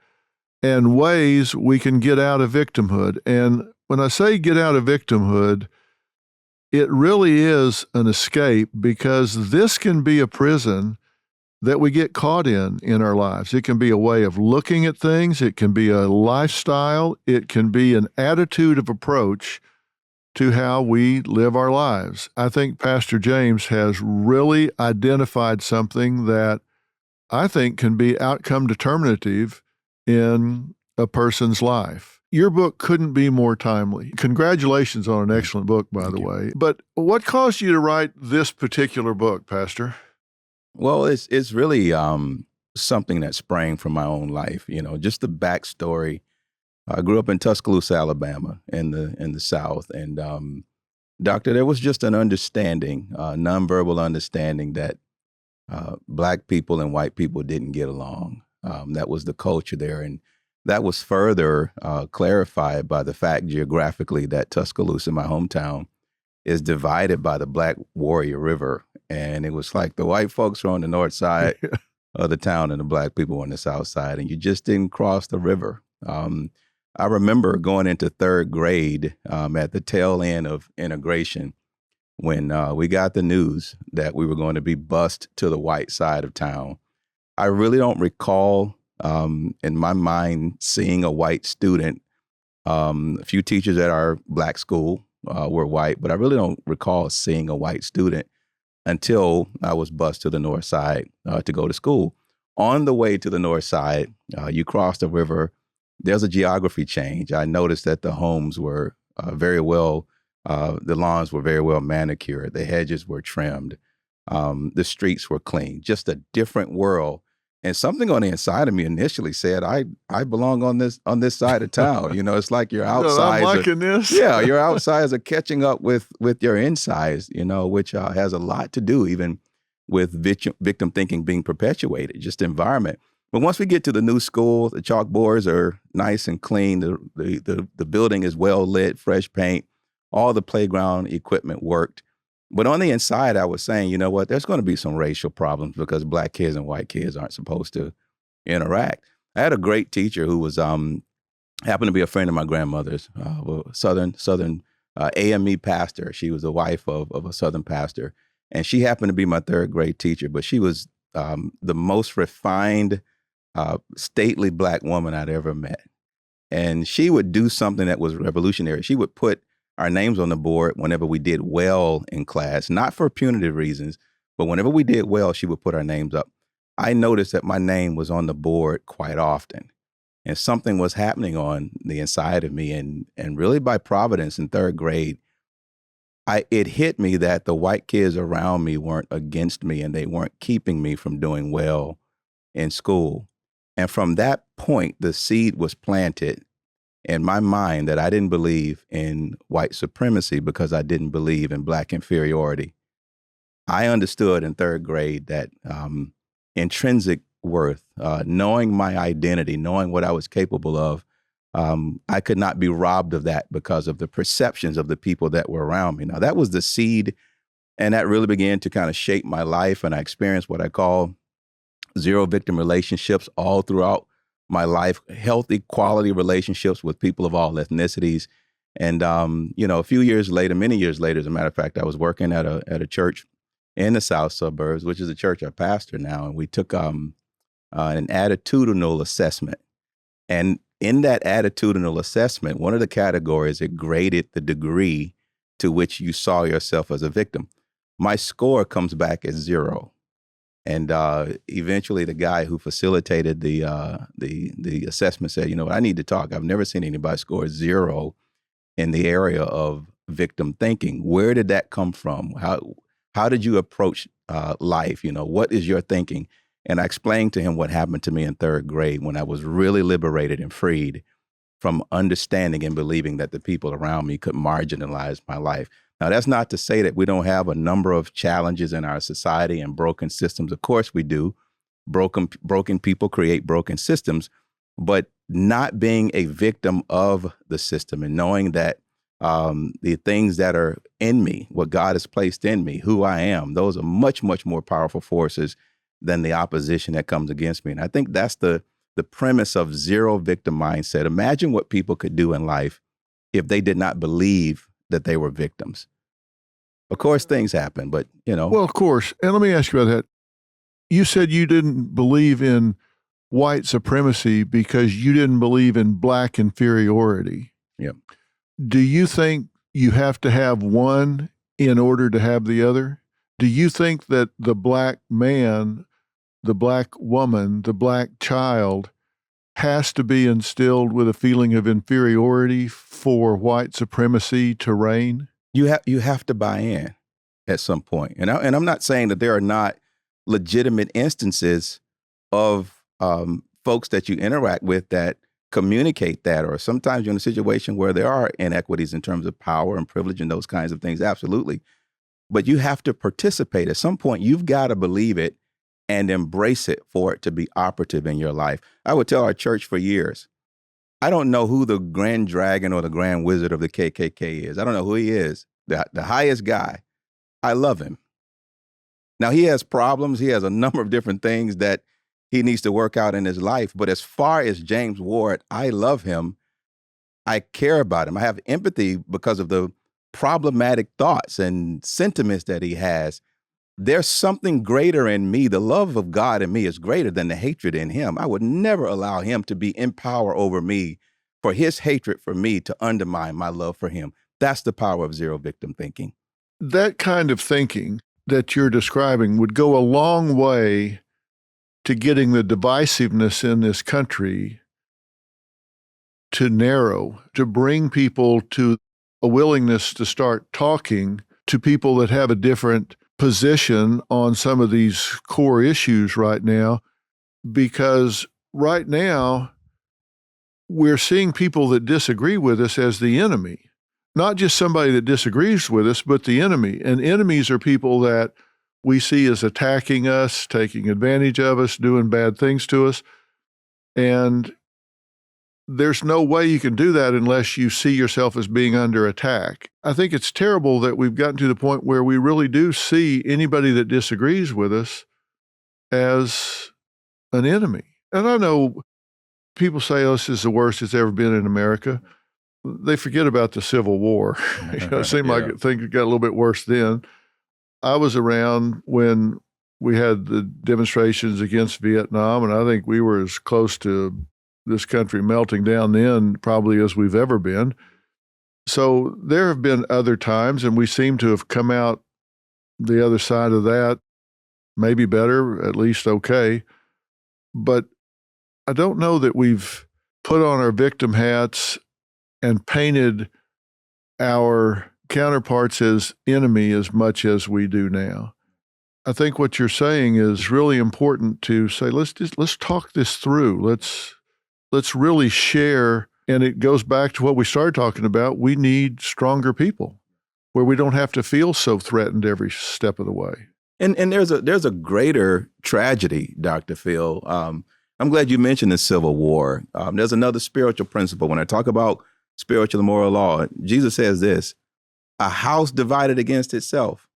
and ways we can get out of victimhood. And when I say get out of victimhood, it really is an escape, because this can be a prison that we get caught in our lives. It can be a way of looking at things. It can be a lifestyle. It can be an attitude of approach to how we live our lives. I think Pastor James has really identified something that I think can be outcome determinative in a person's life. Your book couldn't be more timely. Congratulations on an excellent book, by the way. But what caused you to write this particular book, Pastor? Well, it's really something that sprang from my own life. Just the backstory. I grew up in Tuscaloosa, Alabama, in the South, and Doctor, there was just an understanding, nonverbal understanding that Black people and white people didn't get along. That was the culture there, and that was further clarified by the fact geographically that Tuscaloosa, my hometown, is divided by the Black Warrior River. And it was like the white folks were on the north side of the town and the Black people were on the south side, and you just didn't cross the river. I remember going into third grade at the tail end of integration when we got the news that we were going to be bused to the white side of town. I really don't recall In my mind, seeing a white student, a few teachers at our black school were white, but I really don't recall seeing a white student until I was bused to the north side to go to school. On the way to the north side, you cross the river, there's a geography change. I noticed that the homes were very well, the lawns were very well manicured. The hedges were trimmed. The streets were clean, just a different world. And something on the inside of me initially said, I belong on this side of town. You know, it's like your outsides. I'm liking this. Yeah, your outsides are catching up with your insides, you know, which has a lot to do even with victim thinking being perpetuated, just environment. But once we get to the new school, the chalkboards are nice and clean. The building is well lit, fresh paint. All the playground equipment worked. But on the inside, I was saying, you know what, there's going to be some racial problems because black kids and white kids aren't supposed to interact. I had a great teacher who was happened to be a friend of my grandmother's, Southern AME pastor. She was the wife of a Southern pastor. And she happened to be my third grade teacher, but she was the most refined, stately black woman I'd ever met. And she would do something that was revolutionary. She would put our names on the board whenever we did well in class, not for punitive reasons, but whenever we did well, she would put our names up. I noticed that my name was on the board quite often, and something was happening on the inside of me. And really by providence in third grade, it hit me that the white kids around me weren't against me and they weren't keeping me from doing well in school. And from that point, the seed was planted in my mind that I didn't believe in white supremacy because I didn't believe in black inferiority. I understood in third grade that intrinsic worth, knowing my identity, knowing what I was capable of, I could not be robbed of that because of the perceptions of the people that were around me. Now, that was the seed, and that really began to kind of shape my life, and I experienced what I call zero victim relationships all throughout my life, healthy, quality relationships with people of all ethnicities. And, you know, a few years later, many years later, as a matter of fact, I was working at a church in the south suburbs, which is a church I pastor now. And we took an attitudinal assessment. And in that attitudinal assessment, one of the categories, it graded the degree to which you saw yourself as a victim. My score comes back as 0. And eventually the guy who facilitated the assessment said, you know, I need to talk. I've never seen anybody score 0 in the area of victim thinking. Where did that come from? How did you approach life? You know, what is your thinking? And I explained to him what happened to me in third grade when I was really liberated and freed from understanding and believing that the people around me could marginalize my life. Now, that's not to say that we don't have a number of challenges in our society and broken systems. Of course we do. Broken people create broken systems, but not being a victim of the system and knowing that the things that are in me, what God has placed in me, who I am, those are much, much more powerful forces than the opposition that comes against me. And I think that's the premise of zero victim mindset. Imagine what people could do in life if they did not believe that they were victims. Of course, things happen, but, you know. Well, of course. And let me ask you about that. You said you didn't believe in white supremacy because you didn't believe in black inferiority. Yeah. Do you think you have to have one in order to have the other? Do you think that the black man, the black woman, the black child has to be instilled with a feeling of inferiority for white supremacy to reign? You have to buy in at some point. And I'm not saying that there are not legitimate instances of folks that you interact with that communicate that, or sometimes you're in a situation where there are inequities in terms of power and privilege and those kinds of things. Absolutely. But you have to participate. At some point, you've got to believe it and embrace it for it to be operative in your life. I would tell our church for years, I don't know who the grand dragon or the grand wizard of the KKK is. I don't know who he is, the highest guy. I love him. Now, he has problems. He has a number of different things that he needs to work out in his life. But as far as James Ward, I love him. I care about him. I have empathy because of the problematic thoughts and sentiments that he has. there's something greater in me. The love of God in me is greater than the hatred in him. I would never allow him to be in power over me, for his hatred for me to undermine my love for him. That's the power of zero victim thinking. That kind of thinking that you're describing would go a long way to getting the divisiveness in this country to narrow, to bring people to a willingness to start talking to people that have a different position on some of these core issues right now. Because right now, we're seeing people that disagree with us as the enemy. Not just somebody that disagrees with us, but the enemy. And enemies are people that we see as attacking us, taking advantage of us, doing bad things to us. And there's no way you can do that unless you see yourself as being under attack. I think it's terrible that we've gotten to the point where we really do see anybody that disagrees with us as an enemy. And I know people say, oh, this is the worst it's ever been in America. They forget about the Civil War. It seemed like things got a little bit worse then. I was around when we had the demonstrations against Vietnam, and I think we were as close to this country melting down then probably as we've ever been. So there have been other times, and we seem to have come out the other side of that, maybe better, at least okay. But I don't know that we've put on our victim hats and painted our counterparts as enemy as much as we do now. I think what you're saying is really important to say, let's talk this through. Let's really share. And it goes back to what we started talking about. We need stronger people where we don't have to feel so threatened every step of the way. And there's a greater tragedy, Dr. Phil. I'm glad you mentioned the Civil War. There's another spiritual principle. When I talk about spiritual and moral law, Jesus says this: a house divided against itself,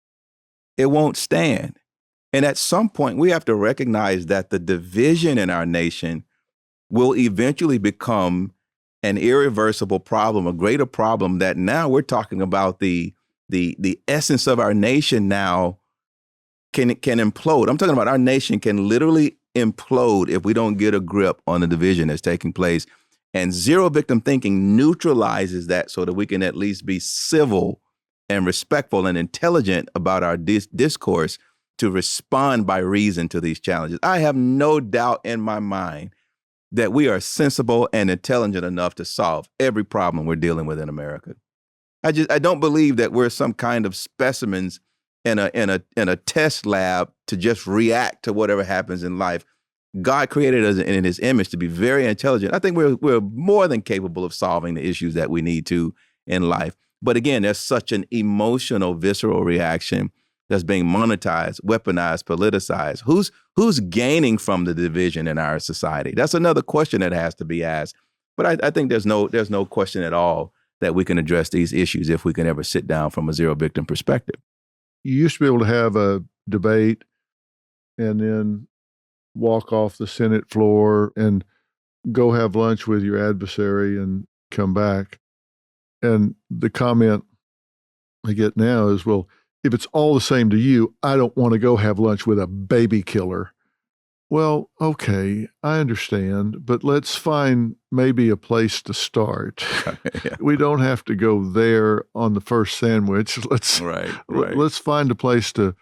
it won't stand. And at some point, we have to recognize that the division in our nation will eventually become an irreversible problem, a greater problem that now we're talking about the essence of our nation now can implode. I'm talking about our nation can literally implode if we don't get a grip on the division that's taking place. And zero victim thinking neutralizes that so that we can at least be civil and respectful and intelligent about our discourse to respond by reason to these challenges. I have no doubt in my mind that we are sensible and intelligent enough to solve every problem we're dealing with in America. I don't believe that we're some kind of specimens in a test lab to just react to whatever happens in life. God created us in his image to be very intelligent. I think we're more than capable of solving the issues that we need to in life. But again, there's such an emotional, visceral reaction that's being monetized, weaponized, politicized. Who's gaining from the division in our society? That's another question that has to be asked. But I think there's no question at all that we can address these issues if we can ever sit down from a zero victim perspective. You used to be able to have a debate and then walk off the Senate floor and go have lunch with your adversary and come back. And the comment I get now is, well, if it's all the same to you, I don't want to go have lunch with a baby killer. Well, okay, I understand, but let's find maybe a place to start. Yeah. We don't have to go there on the first sandwich. Let's find a place to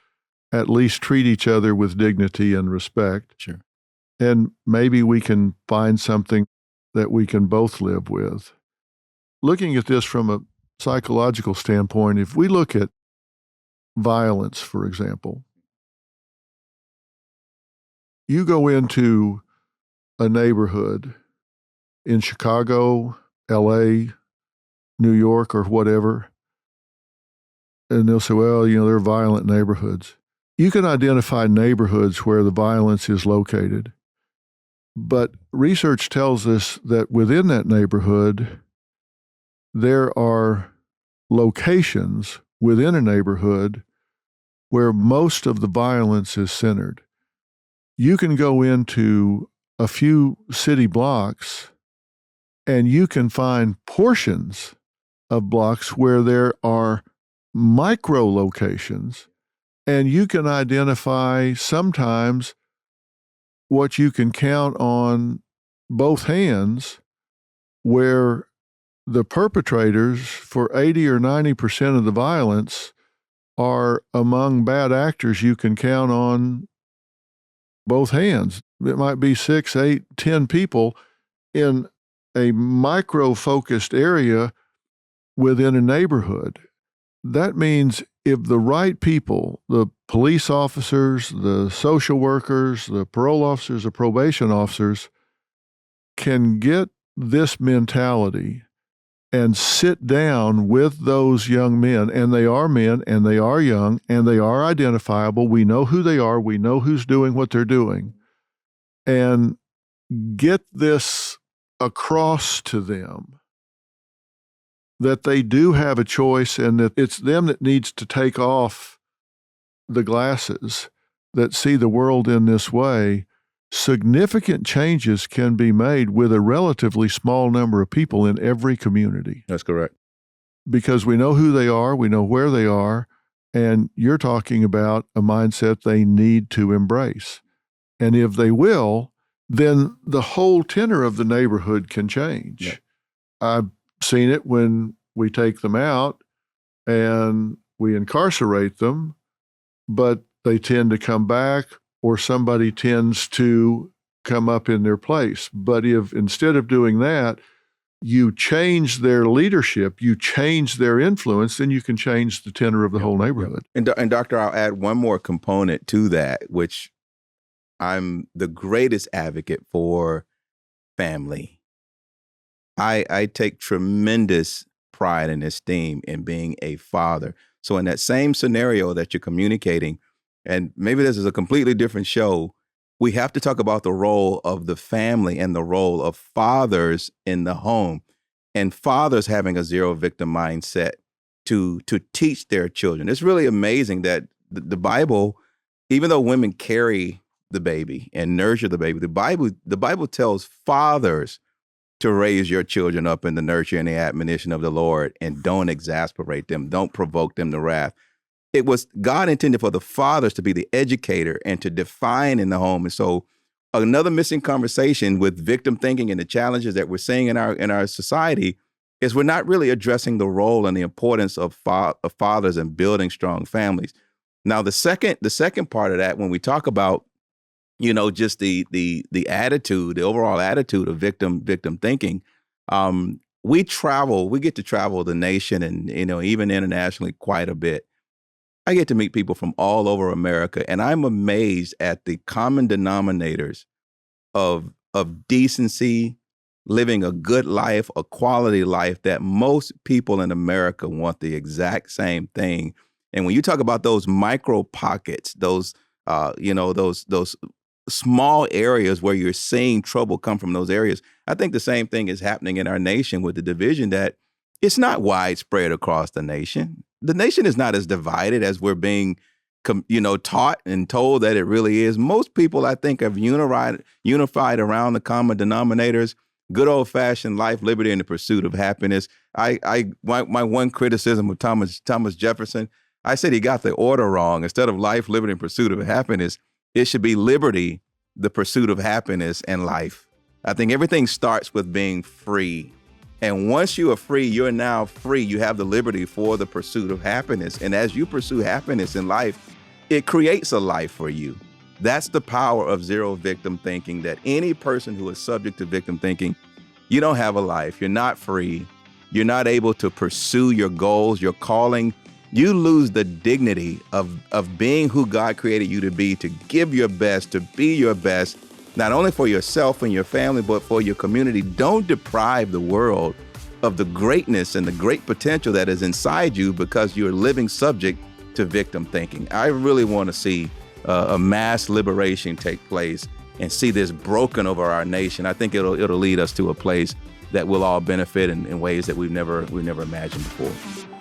at least treat each other with dignity and respect. Sure. And maybe we can find something that we can both live with. Looking at this from a psychological standpoint, if we look at violence, for example, you go into a neighborhood in Chicago, LA, New York, or whatever, and they'll say, well, they're violent neighborhoods. You can identify neighborhoods where the violence is located, but research tells us that within that neighborhood, there are locations within a neighborhood where most of the violence is centered. You can go into a few city blocks and you can find portions of blocks where there are micro locations And you can identify sometimes what you can count on both hands, where the perpetrators for 80 or 90% of the violence are among bad actors you can count on both hands. It might be 6, 8, 10 people in a micro-focused area within a neighborhood. That means if the right people, the police officers, the social workers, the parole officers, the probation officers, can get this mentality and sit down with those young men, and they are men, and they are young, and they are identifiable. We know who they are. We know who's doing what they're doing. And get this across to them that they do have a choice, and that it's them that needs to take off the glasses that see the world in this way. Significant changes can be made with a relatively small number of people in every community. That's correct. Because we know who they are, we know where they are, and you're talking about a mindset they need to embrace. And if they will, then the whole tenor of the neighborhood can change. Yeah. I've seen it when we take them out and we incarcerate them, but they tend to come back, or somebody tends to come up in their place. But if instead of doing that, you change their leadership, you change their influence, then you can change the tenor of the whole neighborhood. And Doctor, I'll add one more component to that, which I'm the greatest advocate for: family. I take tremendous pride and esteem in being a father. So in that same scenario that you're communicating, and maybe this is a completely different show, we have to talk about the role of the family and the role of fathers in the home, and fathers having a zero victim mindset to teach their children. It's really amazing that the Bible, even though women carry the baby and nurture the baby, the Bible tells fathers to raise your children up in the nurture and the admonition of the Lord, and don't exasperate them, don't provoke them to wrath. It was God intended for the fathers to be the educator and to define in the home. And so another missing conversation with victim thinking and the challenges that we're seeing in our society is we're not really addressing the role and the importance of fathers in building strong families. Now, the second part of that, when we talk about, just the attitude, the overall attitude of victim thinking, we get to travel the nation and, even internationally quite a bit. I get to meet people from all over America, and I'm amazed at the common denominators of decency, living a good life, a quality life, that most people in America want the exact same thing. And when you talk about those micro pockets, those small areas where you're seeing trouble come from those areas, I think the same thing is happening in our nation with the division, that it's not widespread across the nation. The nation is not as divided as we're being, taught and told that it really is. Most people, I think, have unified around the common denominators: good old fashioned life, liberty, and the pursuit of happiness. My one criticism of Thomas Jefferson, I said he got the order wrong. Instead of life, liberty, and pursuit of happiness, it should be liberty, the pursuit of happiness, and life. I think everything starts with being free. And once you are free, you're now free. You have the liberty for the pursuit of happiness. And as you pursue happiness in life, it creates a life for you. That's the power of zero victim thinking, that any person who is subject to victim thinking, you don't have a life. You're not free. You're not able to pursue your goals, your calling. You lose the dignity of being who God created you to be, to give your best, to be your best, not only for yourself and your family, but for your community. Don't deprive the world of the greatness and the great potential that is inside you because you're living subject to victim thinking. I really want to see a mass liberation take place and see this broken over our nation. I think it'll lead us to a place that we'll all benefit in ways that we've never imagined before.